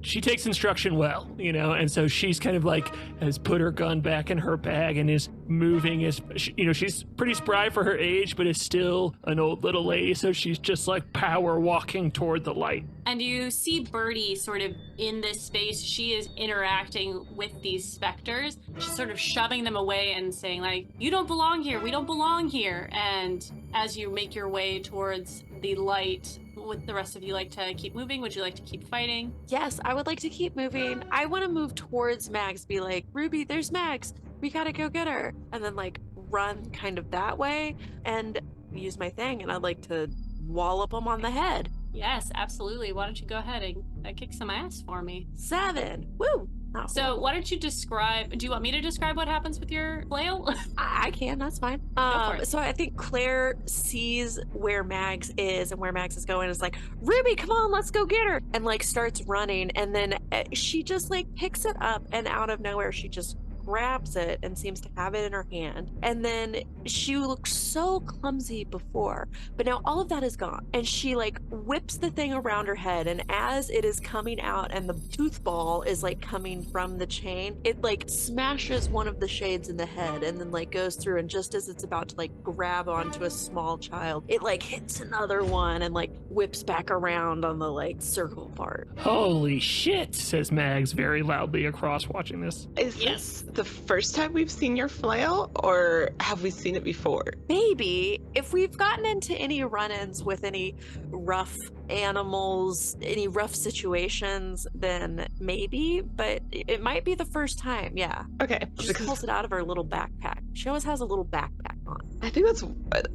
She takes instruction well, and so she's kind of like has put her gun back in her bag and is moving she's pretty spry for her age, but is still an old little lady. So she's just like power walking toward the light. And you see Birdie sort of in this space. She is interacting with these specters. She's sort of shoving them away and saying, like, you don't belong here. We don't belong here. And as you make your way towards the light, would the rest of you like to keep moving? Would you like to keep fighting? Yes, I would like to keep moving. I want to move towards Max, be like, Ruby, there's Max. We gotta go get her. And then like run kind of that way and use my thing. And I'd like to wallop him on the head. Yes, absolutely. Why don't you go ahead and kick some ass for me? 7. Woo! Not So horrible. why don't you describe, do you want me to describe what happens with your flail? I can, that's fine. for it. So I think Claire sees where Max is and where Max is going. Is like, Ruby, come on, let's go get her. And like starts running. And then she just like picks it up, and out of nowhere, she just grabs it and seems to have it in her hand. And then she looked so clumsy before, but now all of that is gone. And she like whips the thing around her head, and as it is coming out and the tooth ball is like coming from the chain, it like smashes one of the shades in the head and then like goes through, and just as it's about to like grab onto a small child, it like hits another one and like whips back around on the like circle part. Holy shit, says Mags very loudly across watching this. Is this the first time we've seen your flail, or have we seen it before? Maybe if we've gotten into any run-ins with any rough animals, any rough situations, then maybe, but it might be the first time. Yeah. Okay. She just pulls it out of her little backpack. She always has a little backpack on. I think that's,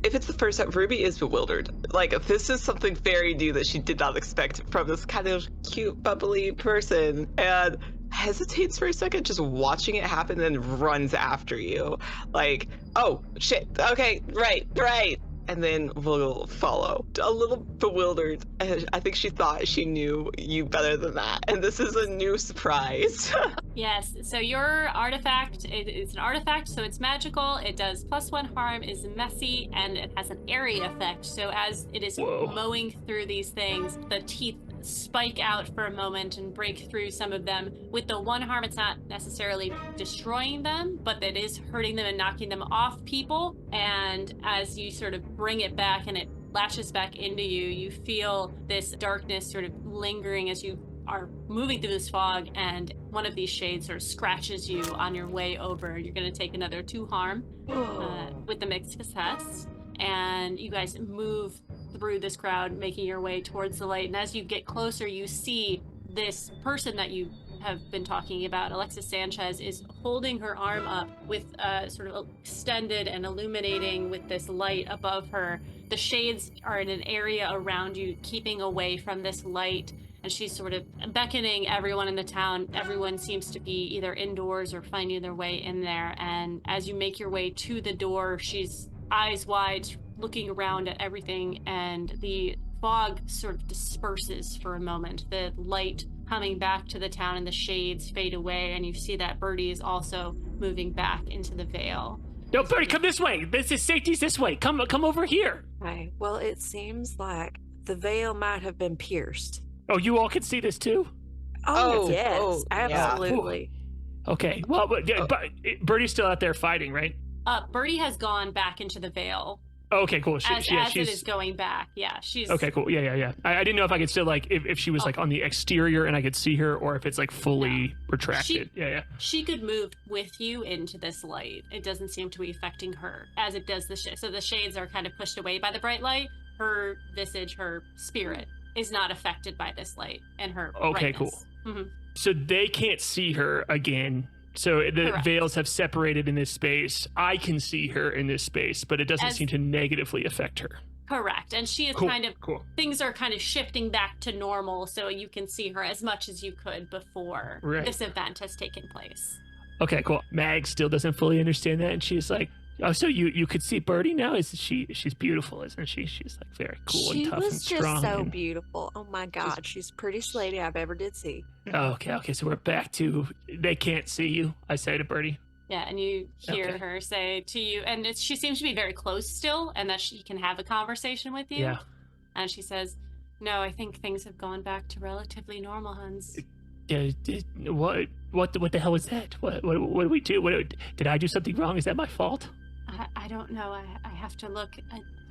if it's the first time, Ruby is bewildered. Like, this is something very new that she did not expect from this kind of cute, bubbly person, and hesitates for a second, just watching it happen, then runs after you. Like, oh, shit, okay, right. And then we'll follow. A little bewildered. I think she thought she knew you better than that. And this is a new surprise. Yes, so your artifact, it's an artifact, so it's magical. It does +1 harm, is messy, and it has an area effect. So as it is mowing through these things, the teeth spike out for a moment and break through some of them. With the 1 harm, it's not necessarily destroying them, but it is hurting them and knocking them off people. And as you sort of bring it back and it lashes back into you, you feel this darkness sort of lingering as you are moving through this fog, and one of these shades sort of scratches you on your way over. You're going to take another 2 harm with the mixed success. And you guys move through this crowd, making your way towards the light. And as you get closer, you see this person that you have been talking about, Alexis Sanchez, is holding her arm up with sort of extended and illuminating with this light above her. The shades are in an area around you, keeping away from this light. And she's sort of beckoning everyone in the town. Everyone seems to be either indoors or finding their way in there. And as you make your way to the door, she's eyes wide, looking around at everything, and the fog sort of disperses for a moment. The light coming back to the town and the shades fade away, and you see that Birdie is also moving back into the veil. No, Birdie, come this way. Safety's this way. Come over here. Right. Well, it seems like the veil might have been pierced. Oh, you all can see this too? Oh, yes, yeah. absolutely. Okay. Well, but Birdie's still out there fighting, right? Birdie has gone back into the veil. Okay, cool. As it is going back. Yeah, she's... Okay, cool. Yeah. I didn't know if I could still, like, if she was, like, on the exterior and I could see her, or if it's, like, fully retracted. Yeah. She could move with you into this light. It doesn't seem to be affecting her as it does the shade. So the shades are kind of pushed away by the bright light. Her visage, her spirit is not affected by this light and her Okay, brightness. cool. Mm-hmm. So they can't see her again. So the Correct. veils have separated in this space. I can see her in this space, but it doesn't seem to negatively affect her. Correct. And she is Cool. Things are kind of shifting back to normal, so you can see her as much as you could before this event has taken place. Okay, cool. Mag still doesn't fully understand that, and she's like, oh, so you could see Birdie now? She's beautiful, isn't she? She's like very cool and tough and strong. She was just so beautiful. Oh my God, she's the prettiest lady I've ever did see. Okay, so we're back to they can't see you, I say to Birdie. Yeah, and you hear her say to you, and she seems to be very close still, and that she can have a conversation with you. Yeah. And she says, no, I think things have gone back to relatively normal, Hans. What the hell was that? What did we do? Did I do something wrong? Is that my fault? I don't know. I have to look.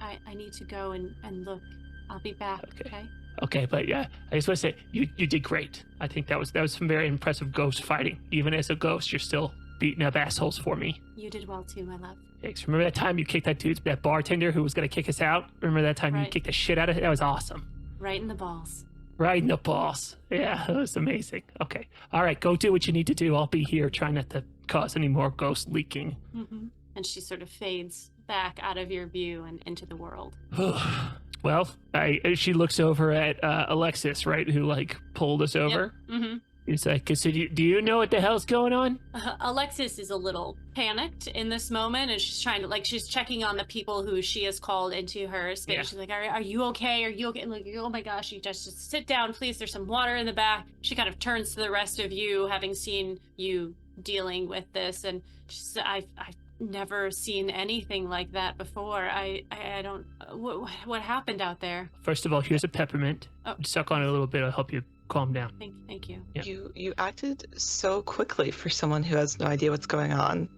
I need to go and look. I'll be back. Okay. Okay, but yeah, I just want to say you did great. I think that was some very impressive ghost fighting. Even as a ghost, you're still beating up assholes for me. You did well too, my love. Thanks. Remember that time you kicked that bartender who was gonna kick us out? Remember that time you kicked the shit out of it? That was awesome. Right in the balls. Right in the balls. Yeah, that was amazing. Okay. All right, go do what you need to do. I'll be here. Try not to cause any more ghost leaking. Mm-hmm. And she sort of fades back out of your view and into the world. Well, she looks over at Alexis, right, who like pulled us over. Yep. Mm-hmm. He's like, so do you know what the hell's going on? Alexis is a little panicked in this moment, and she's trying to, she's checking on the people who she has called into her space. Yeah. She's like, are you okay? Are you okay? And like, oh my gosh, you just sit down, please. There's some water in the back. She kind of turns to the rest of you, having seen you dealing with this, and she says, I've never seen anything like that before. I don't, what happened out there? First of all, here's a peppermint. Suck on it a little bit. It'll help you calm down. Thank you. Yeah. You acted so quickly for someone who has no idea what's going on.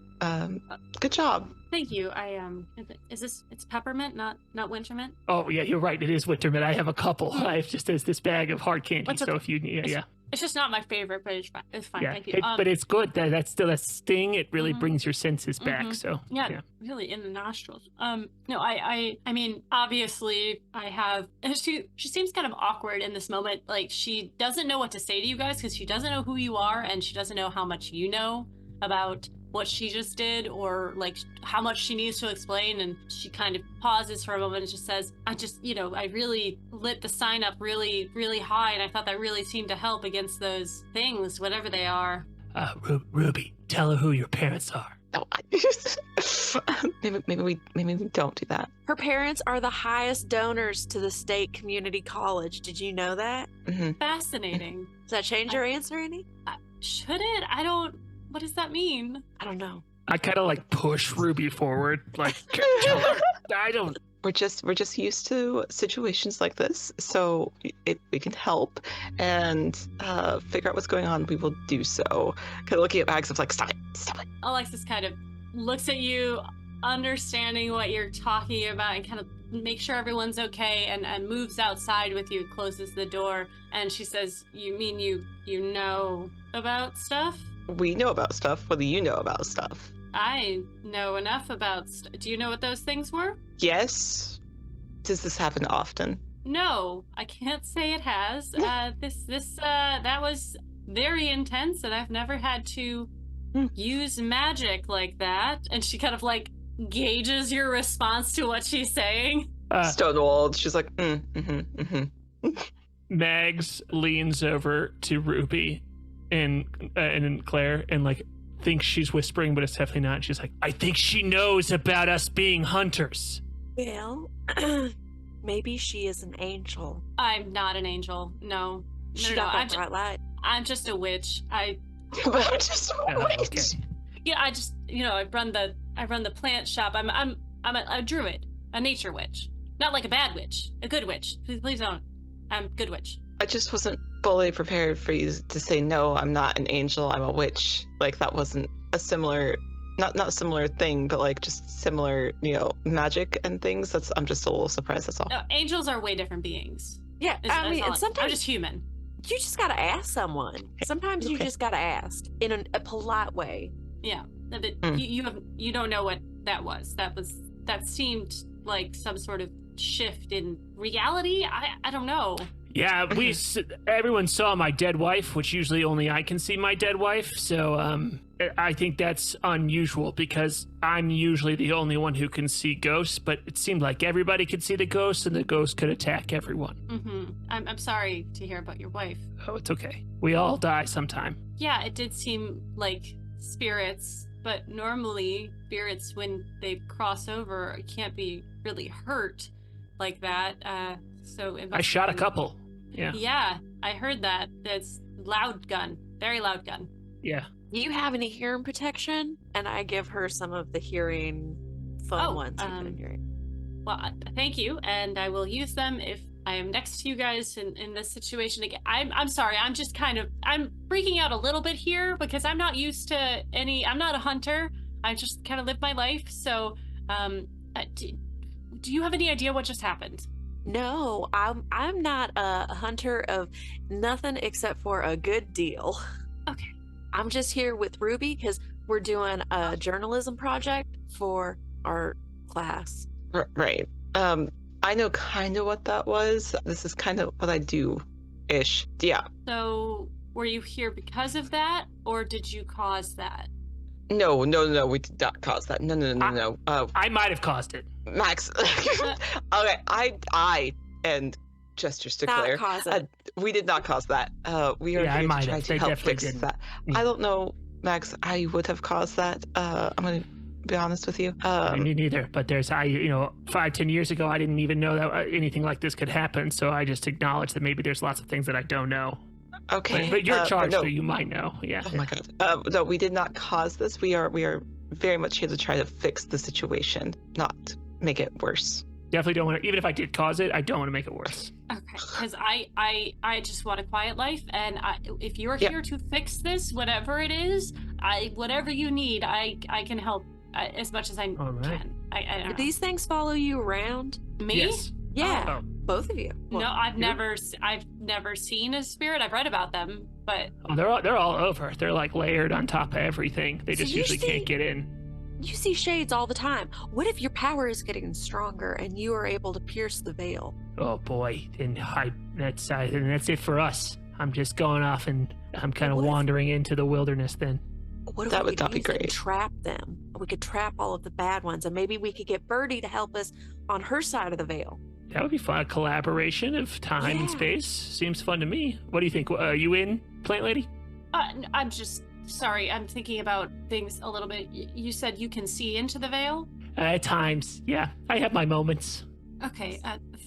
Good job. Thank you. It's peppermint, not winter mint? Oh yeah, you're right. It is winter mint. I have a couple. I have just this bag of hard candy. So if you need, It's just not my favorite, but it's fine. Yeah. Thank you. But it's good. That's still that sting. It really brings your senses back. So yeah, really in the nostrils. No, I mean, obviously, I have. She seems kind of awkward in this moment. Like she doesn't know what to say to you guys because she doesn't know who you are and she doesn't know how much you know about what she just did or like how much she needs to explain. And she kind of pauses for a moment and just says, I really lit the sign up really, really high. And I thought that really seemed to help against those things, whatever they are. Ruby, tell her who your parents are. No, maybe we don't do that. Her parents are the highest donors to the state community college. Did you know that? Mm-hmm. Fascinating. Does that change your answer any? Should it? What does that mean? I don't know. I kind of like push Ruby forward, like tell her. I don't. We're just used to situations like this, so if we can help and figure out what's going on, we will do so. Kind of looking at bags of like, stop it. Alexis kind of looks at you, understanding what you're talking about, and kind of make sure everyone's okay, and moves outside with you, closes the door, and she says, "You mean you know about stuff?" We know about stuff. What do you know about stuff? I know enough about do you know what those things were? Yes. Does this happen often? No, I can't say it has. That was very intense, and I've never had to use magic like that. And she kind of like gauges your response to what she's saying. Stonewalled. She's like, Mags leans over to Ruby and Claire and like thinks she's whispering, but it's definitely not. She's like, I think she knows about us being hunters. Well, maybe she is an angel. I'm not an angel. No. I'm just a witch. I'm just a witch. Okay. Yeah, I run the plant shop. I'm a druid, a nature witch. Not like a bad witch, a good witch. Please don't. I'm a good witch. I just wasn't fully prepared for you to say, no, I'm not an angel, I'm a witch. Like, that wasn't a similar not similar thing, but like just similar, magic and things. I'm just a little surprised. That's all. No, angels are way different beings. Yeah, I mean, and I'm sometimes just human. you just gotta ask someone. Sometimes you Okay. just gotta ask in a polite way. Yeah, but you don't know what that was. That seemed like some sort of shift in reality. I don't know. Yeah, everyone saw my dead wife, which usually only I can see my dead wife. So I think that's unusual because I'm usually the only one who can see ghosts. But it seemed like everybody could see the ghosts, and the ghost could attack everyone. Mm-hmm. I'm sorry to hear about your wife. Oh, it's okay. We all die sometime. Yeah, it did seem like spirits, but normally spirits, when they cross over, can't be really hurt like that. So it I must shot a have been- couple. Yeah. Yeah, I heard that. That's loud gun, very loud gun. Yeah. Do you have any hearing protection? And I give her some of the hearing phone ones you've been hearing. Well, thank you, and I will use them if I am next to you guys in this situation again. I'm sorry. I'm just I'm freaking out a little bit here because I'm not used to I'm not a hunter. I just kind of live my life. So, do you have any idea what just happened? No, I'm not a hunter of nothing except for a good deal. Okay. I'm just here with Ruby because we're doing a journalism project for our class. Right. I know kind of what that was. This is kind of what I do-ish. Yeah. So, were you here because of that, or did you cause that? No, we did not cause that. No. I might have caused it. Max. Okay, I and gestures to Not Claire. cause it. We did not cause that. We are Yeah, I here might to try have. to They help definitely fix didn't. that. Yeah. I don't know, Max. I would have caused that. I'm gonna be honest with you. Me neither. But 5-10 years ago, I didn't even know that anything like this could happen. So I just acknowledge that maybe there's lots of things that I don't know. Okay. But you're charged, no. so you might know. Yeah. Oh my god. No, we did not cause this. We are very much here to try to fix the situation, not make it worse. Definitely don't want to. Even if I did cause it, I don't want to make it worse. Okay, because I just want a quiet life, and if you're Yep. here to fix this, whatever it is, whatever you need, I can help as much as I All right. can. I Do don't know. these things follow you around? Me? Yes. Yeah, Oh. both of you. No, I've you? never seen a spirit. I've read about them, but Oh, they're all over. They're like layered on top of everything. They So just you usually see- can't get in. You see shades all the time. What if your power is getting stronger and you are able to pierce the veil? Oh boy, and that's it for us. I'm just going off and I'm kind of What if- wandering into the wilderness then. What if That we would could not be use it and great. trap them? We could trap all of the bad ones, and maybe we could get Birdie to help us on her side of the veil. That would be fun. A collaboration of time and Yeah. space seems fun to me. What do you think? Are you in, Plant Lady? I'm just sorry. I'm thinking about things a little bit. You said you can see into the veil. At times, yeah. I have my moments. Okay,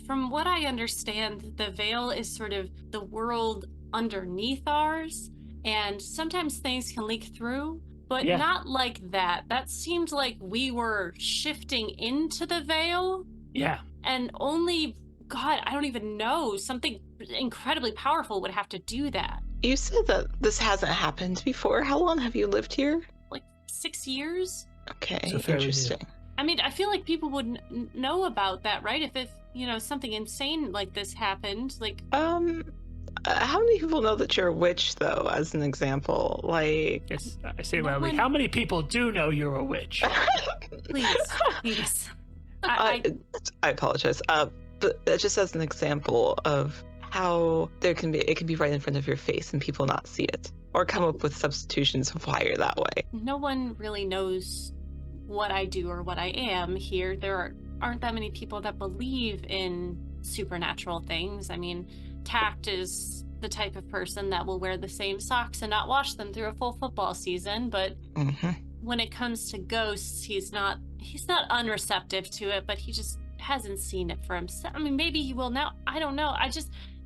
from what I understand, the veil is sort of the world underneath ours, and sometimes things can leak through, but Yeah. not like that. That seemed like we were shifting into the veil, Yeah. and only, God, I don't even know, something incredibly powerful would have to do that. You said that this hasn't happened before. How long have you lived here? Like 6 years? Okay, So fairly new. interesting. I mean, I feel like people would know about that, right? If something insane like this happened, like How many people know that you're a witch, though? As an example, like. Yes, I say No loudly. one- How many people do know you're a witch? please. I apologize. But just as an example of how it can be right in front of your face and people not see it, or come up with substitutions of why you're that way. No one really knows what I do or what I am here. There aren't that many people that believe in supernatural things. I mean, Tact is the type of person that will wear the same socks and not wash them through a full football season, but Mm-hmm. when it comes to ghosts, he's not unreceptive to it, but he just hasn't seen it for himself. I mean, maybe he will now. I don't know.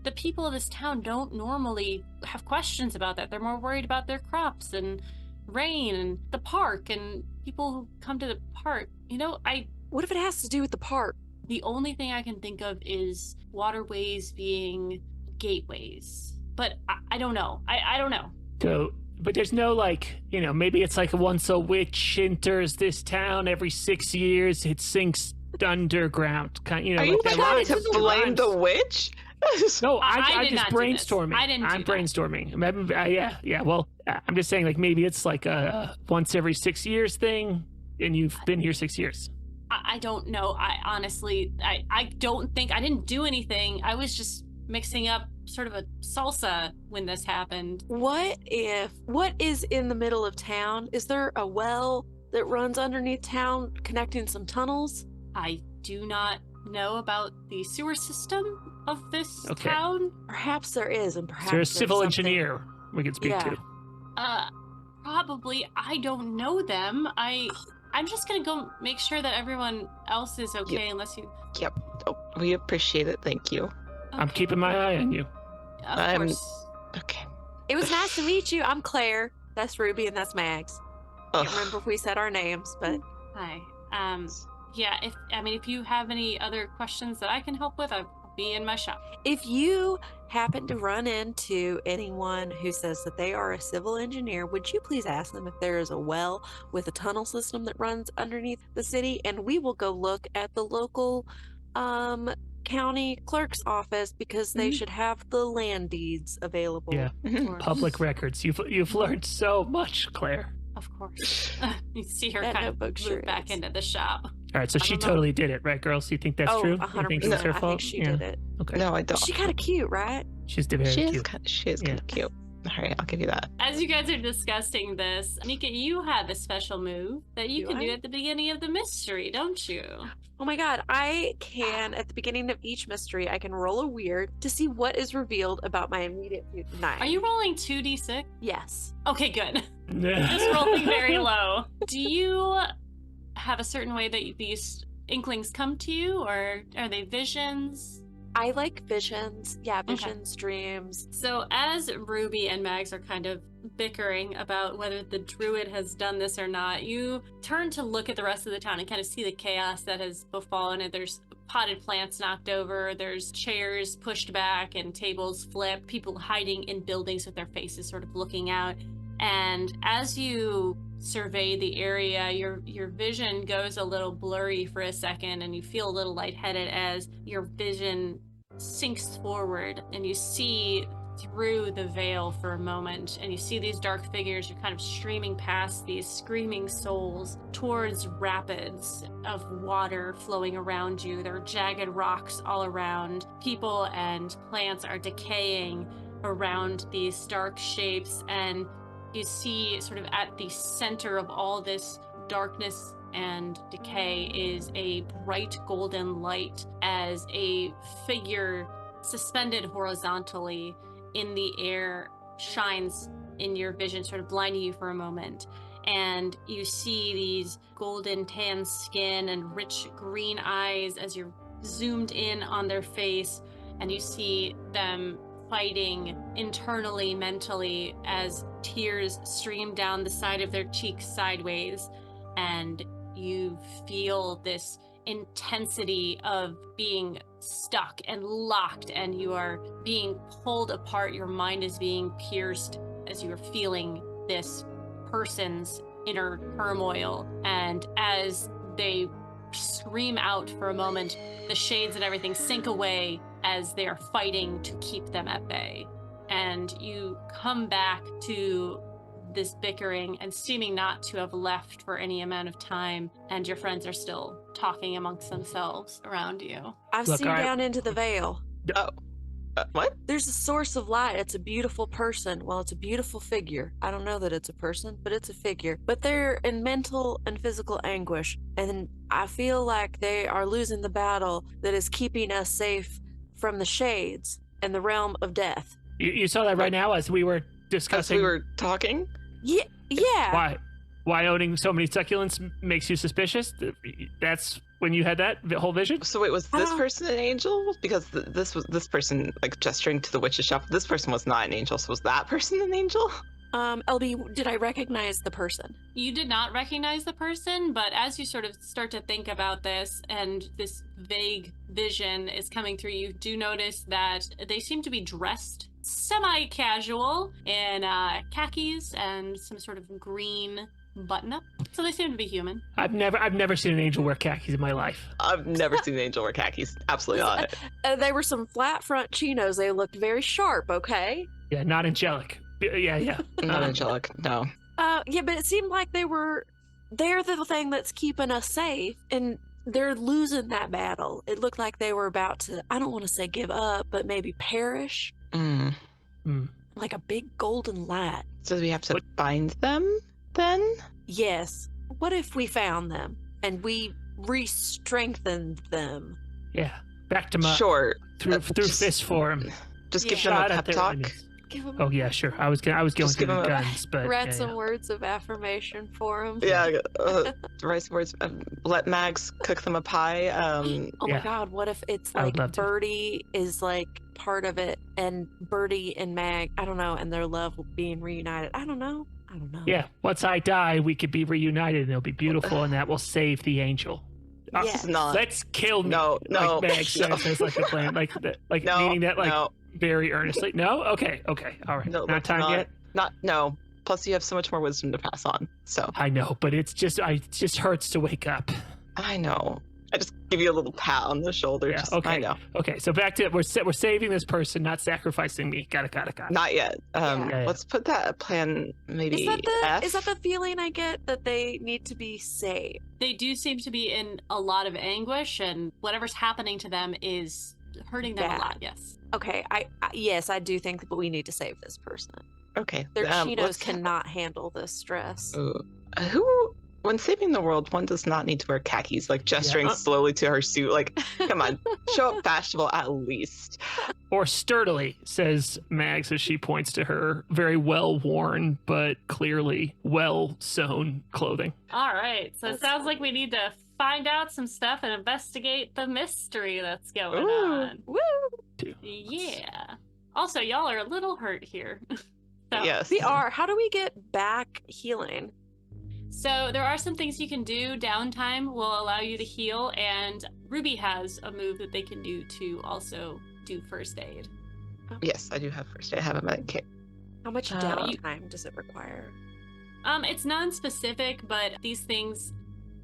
The people of this town don't normally have questions about that. They're more worried about their crops and rain and the park and people who come to the park. What if it has to do with the park? The only thing I can think of is waterways being gateways. But I don't know. I don't know. So But there's no like, maybe it's like once a witch enters this town every 6 years, it sinks underground. Are you that trying rhymes. to It blame rhymes. the witch? No, I I'm did just not do this. brainstorming. I didn't do I'm that. brainstorming. Yeah. Well, I'm just saying, like, maybe it's like a once every 6 years thing, and you've been here 6 years. I don't know. I honestly, I don't think, I didn't do anything. I was just mixing up sort of a salsa when this happened. What is in the middle of town? Is there a well that runs underneath town connecting some tunnels? I do not know about the sewer system of this Okay. town. Perhaps there is, and perhaps Is there a there's civil something- engineer we can speak Yeah. to? Probably. I don't know them. I'm just gonna go make sure that everyone else is okay, unless you. Yep. Oh, we appreciate it. Thank you. I'm Okay. keeping my eye on you. Of I'm- course. Okay. It was nice to meet you. I'm Claire. That's Ruby, and that's Mags. Can't Ugh. remember if we said our names, but Hi. Yeah. If you have any other questions that I can help with, I'll be in my shop. if you happen to run into anyone who says that they are a civil engineer, would you please ask them if there is a well with a tunnel system that runs underneath the city? And we will go look at the local county clerk's office because they should have the land deeds available. Yeah. Mhm. Or- Public records. You've learned so much, Claire. Of course. You see her That kind of notebook move sure back is. into the shop. All right, so I she don't know. totally did it, right, girls? You think that's Oh, true? You 100%. think it's her I fault? think she Yeah. did it. Okay. No, I don't. She kind of cute, right? She's very She is cute. kind Yeah. of cute. All right, I'll give you that. As you guys are discussing this, Nika, you have a special move that you Do can do I? at the beginning of the mystery, don't you? Oh my god, I can, at the beginning of each mystery, I can roll a weird to see what is revealed about my immediate future. 9. Are you rolling 2d6? Yes. Okay, good. Just rolling very low. Do you have a certain way that these inklings come to you, or are they visions? I like visions. Yeah, Okay. visions, dreams. So as Ruby and Mags are kind of bickering about whether the druid has done this or not, you turn to look at the rest of the town and kind of see the chaos that has befallen it. There's potted plants knocked over, there's chairs pushed back and tables flipped, people hiding in buildings with their faces sort of looking out. And as you survey the area, your vision goes a little blurry for a second, and you feel a little lightheaded as your vision sinks forward and you see through the veil for a moment, and you see these dark figures. You're kind of streaming past these screaming souls towards rapids of water flowing around you. There are jagged rocks all around. People and plants are decaying around these dark shapes, and you see sort of at the center of all this darkness and decay is a bright golden light as a figure suspended horizontally in the air shines in your vision, sort of blinding you for a moment. And you see these golden tan skin and rich green eyes as you're zoomed in on their face, and you see them fighting internally, mentally, as tears stream down the side of their cheeks sideways, and you feel this intensity of being stuck and locked, and you are being pulled apart. Your mind is being pierced as you are feeling this person's inner turmoil. And as they scream out for a moment, the shades and everything sink away as they are fighting to keep them at bay. And you come back to this bickering and seeming not to have left for any amount of time, and your friends are still talking amongst themselves around you. I've Look, seen I- down into the veil. What? There's a source of light. It's a beautiful person. Well, it's a beautiful figure. I don't know that it's a person, but it's a figure. But they're in mental and physical anguish. And I feel like they are losing the battle that is keeping us safe from the shades and the realm of death. You saw that right now as we were As discussing we were talking? Yeah. why owning so many succulents makes you suspicious. That's when you had that whole vision. So wait, was this Uh, person an angel? Because this person like gesturing to the witch's shop. This person was not an angel. So was that person an angel? LB, did I recognize the person? You did not recognize the person, but as you sort of start to think about this and this vague vision is coming through, you do notice that they seem to be dressed semi-casual in khakis and some sort of green button-up. So they seem to be human. I've never seen an angel wear khakis in my life. I've never seen an angel wear khakis. Absolutely not. They were some flat front chinos. They looked very sharp, okay? Yeah, not angelic. Yeah. Not angelic. No. Yeah, but it seemed like they're the thing that's keeping us safe, and they're losing that battle. It looked like they were about to, I don't want to say give up, but maybe perish. Like a big golden light. So we have to find them then? Yes. What if we found them and we re-strengthened them? Yeah. Back to my Sure. through fist form. Just give Shot them a at pep their talk. enemies. Give them Oh yeah, sure. I was going Just through give the 'em a- guns, but write yeah, some words of affirmation for them. Yeah. Write some words. Let Mags cook them a pie. Oh Yeah. my God, what if it's I would like love to. Birdie is like part of it, and Birdie and Mag, I don't know, and their love being reunited. I don't know. Yeah. Once I die, we could be reunited, and it'll be beautiful, and that will save the angel. Yes. It's not. Let's kill me. No. Like Meg says, like the plan, No, meaning that like no. very earnestly. No. Okay. All right. No, not that's time yet. No. Plus, you have so much more wisdom to pass on. So I know, but it just hurts to wake up. I know. I just give you a little pat on the shoulder. Yeah, just, okay. I know. Okay, so back to we're saving this person, not sacrificing me. Got it. Not yet. Yeah. Let's put that plan maybe F. Is that the feeling I get, that they need to be saved? They do seem to be in a lot of anguish, and whatever's happening to them is hurting them a lot. Yes. Okay, yes, I do think that we need to save this person. Okay. Their chinos let's- cannot handle this stress. When saving the world, one does not need to wear khakis, like gesturing Yeah. slowly to her suit. Like, come on, show up fashionable at least. Or sturdily, says Mags as she points to her very well worn but clearly well sewn clothing. All right. So it sounds like we need to find out some stuff and investigate the mystery that's going Ooh. on. Woo! Yeah. Also, y'all are a little hurt here. So- Yes. We are. How do we get back healing? So there are some things you can do. Downtime will allow you to heal, and Ruby has a move that they can do to also do first aid. Yes, I do have first aid. I have a med kit. How much Uh, downtime does it require? It's non-specific, but these things,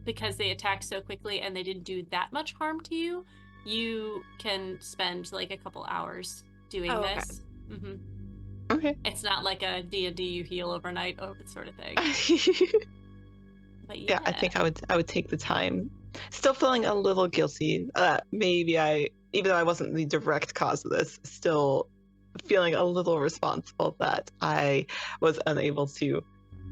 because they attack so quickly and they didn't do that much harm to you, you can spend like a couple hours doing Oh, okay. this. hmm Okay. It's not like a D&D you heal overnight sort of thing. But Yeah, I think I would take the time. Still feeling a little guilty. Maybe even though I wasn't the direct cause of this, still feeling a little responsible that I was unable to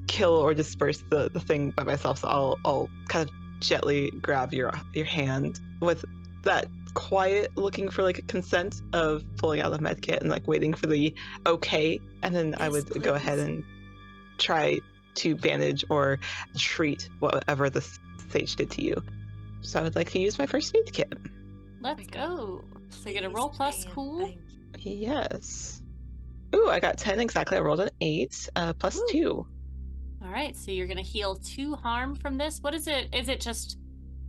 kill or disperse the thing by myself. So I'll kind of gently grab your hand with that quiet looking for like a consent of pulling out the med kit and like waiting for the okay, and then I Yes, would go ahead please. and try to bandage or treat whatever the sage did to you. So I would like to use my first aid kit. Let's go. So you get a roll plus cool. Yes. Ooh, I got 10 exactly. I rolled an 8 plus Ooh. 2. All right, so you're gonna heal 2 harm from this. What is it? Is it just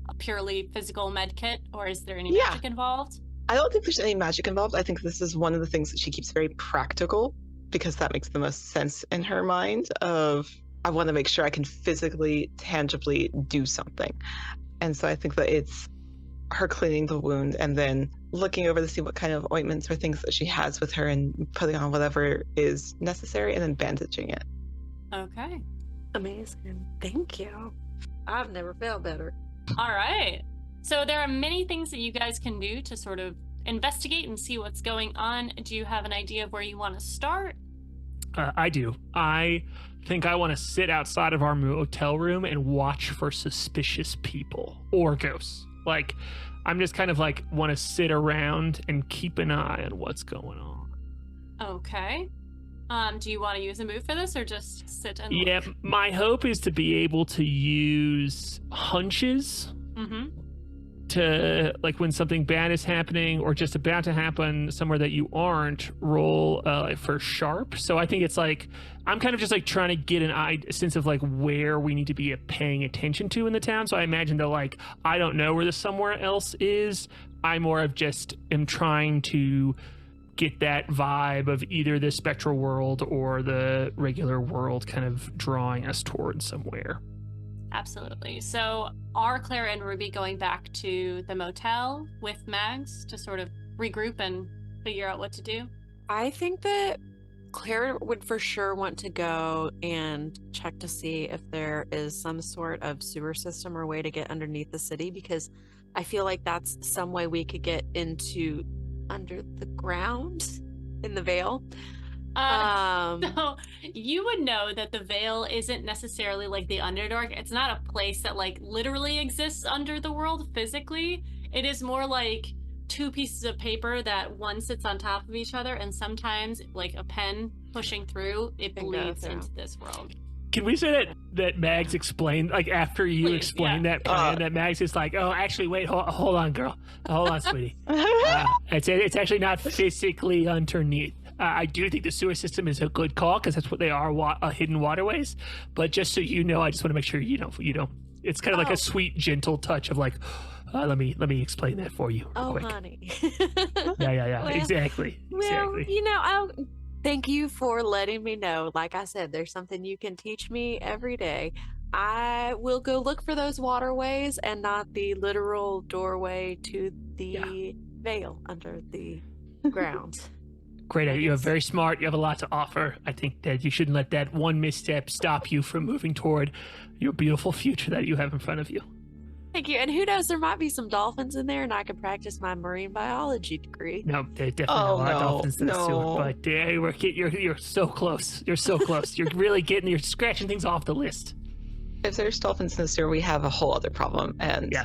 a purely physical med kit, or is there any Yeah. magic involved? I don't think there's any magic involved. I think this is one of the things that she keeps very practical because that makes the most sense in her mind of I want to make sure I can physically, tangibly do something. And so I think that it's her cleaning the wound and then looking over to see what kind of ointments or things that she has with her and putting on whatever is necessary and then bandaging it. Okay. Amazing. Thank you. I've never felt better. All right. So there are many things that you guys can do to sort of investigate and see what's going on. Do you have an idea of where you want to start? I do. I think I want to sit outside of our motel room and watch for suspicious people or ghosts. Like, I'm just kind of like want to sit around and keep an eye on what's going on. Okay. Do you want to use a move for this or just sit and Yeah, my hope is to be able to use hunches Mm-hmm. to, like, when something bad is happening or just about to happen somewhere that you aren't, roll for sharp. So I think it's like I'm kind of just like trying to get a sense of like where we need to be paying attention to in the town. So I imagine that like I don't know where the somewhere else is. I more of just am trying to get that vibe of either the spectral world or the regular world kind of drawing us towards somewhere. Absolutely. So are Clara and Ruby going back to the motel with Mags to sort of regroup and figure out what to do? I think that Claire would for sure want to go and check to see if there is some sort of sewer system or way to get underneath the city, because I feel like that's some way we could get into under the ground in the Vale. So you would know that the Vale isn't necessarily like the Underdark. It's not a place that like literally exists under the world physically. It is more like two pieces of paper that one sits on top of each other, and sometimes like a pen pushing through, it bleeds into this world. Can we say that Mags explained, like after you Please, explained yeah. that plan, that Mags is like, oh, actually, wait, hold on, girl. Hold on, sweetie. It's actually not physically underneath. I do think the sewer system is a good call because that's what they are, hidden waterways. But just so you know, I just want to make sure you know. It's kind of like a sweet, gentle touch of like, let me explain that for you. Oh, quick. honey. Yeah. Well, Exactly. Well, thank you for letting me know. Like I said, there's something you can teach me every day. I will go look for those waterways and not the literal doorway to the Vale under the ground. Great. You're very smart. You have a lot to offer. I think that you shouldn't let that one misstep stop you from moving toward your beautiful future that you have in front of you. Thank you. And who knows, there might be some dolphins in there and I can practice my marine biology degree. No, there definitely are dolphins in the sewer. But you're so close. You're so close. You're scratching things off the list. If there's dolphins in the sewer, we have a whole other problem. And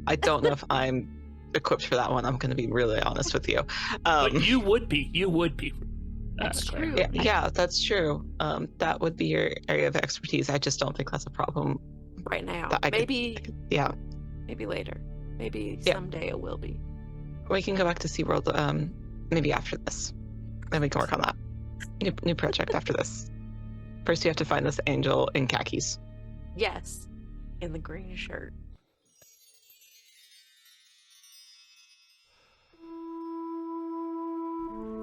I don't know if I'm equipped for that one. I'm going to be really honest with you. But you would be. That's true. Yeah, that's true. That would be your area of expertise. I just don't think that's a problem right now. Maybe later. Maybe someday it will be. We can go back to SeaWorld maybe after this. Then we can work on that. New project after this. First, you have to find this angel in khakis. Yes, in the green shirt.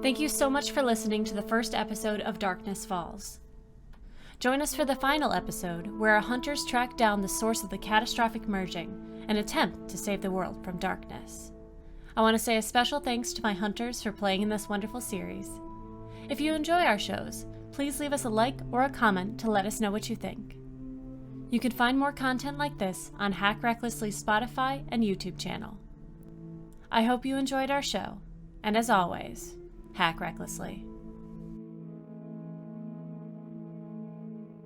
Thank you so much for listening to the first episode of Darkness Falls. Join us for the final episode, where our hunters track down the source of the catastrophic merging and attempt to save the world from darkness. I want to say a special thanks to my hunters for playing in this wonderful series. If you enjoy our shows, please leave us a like or a comment to let us know what you think. You can find more content like this on Hack Recklessly's Spotify and YouTube channel. I hope you enjoyed our show, and as always, hack recklessly.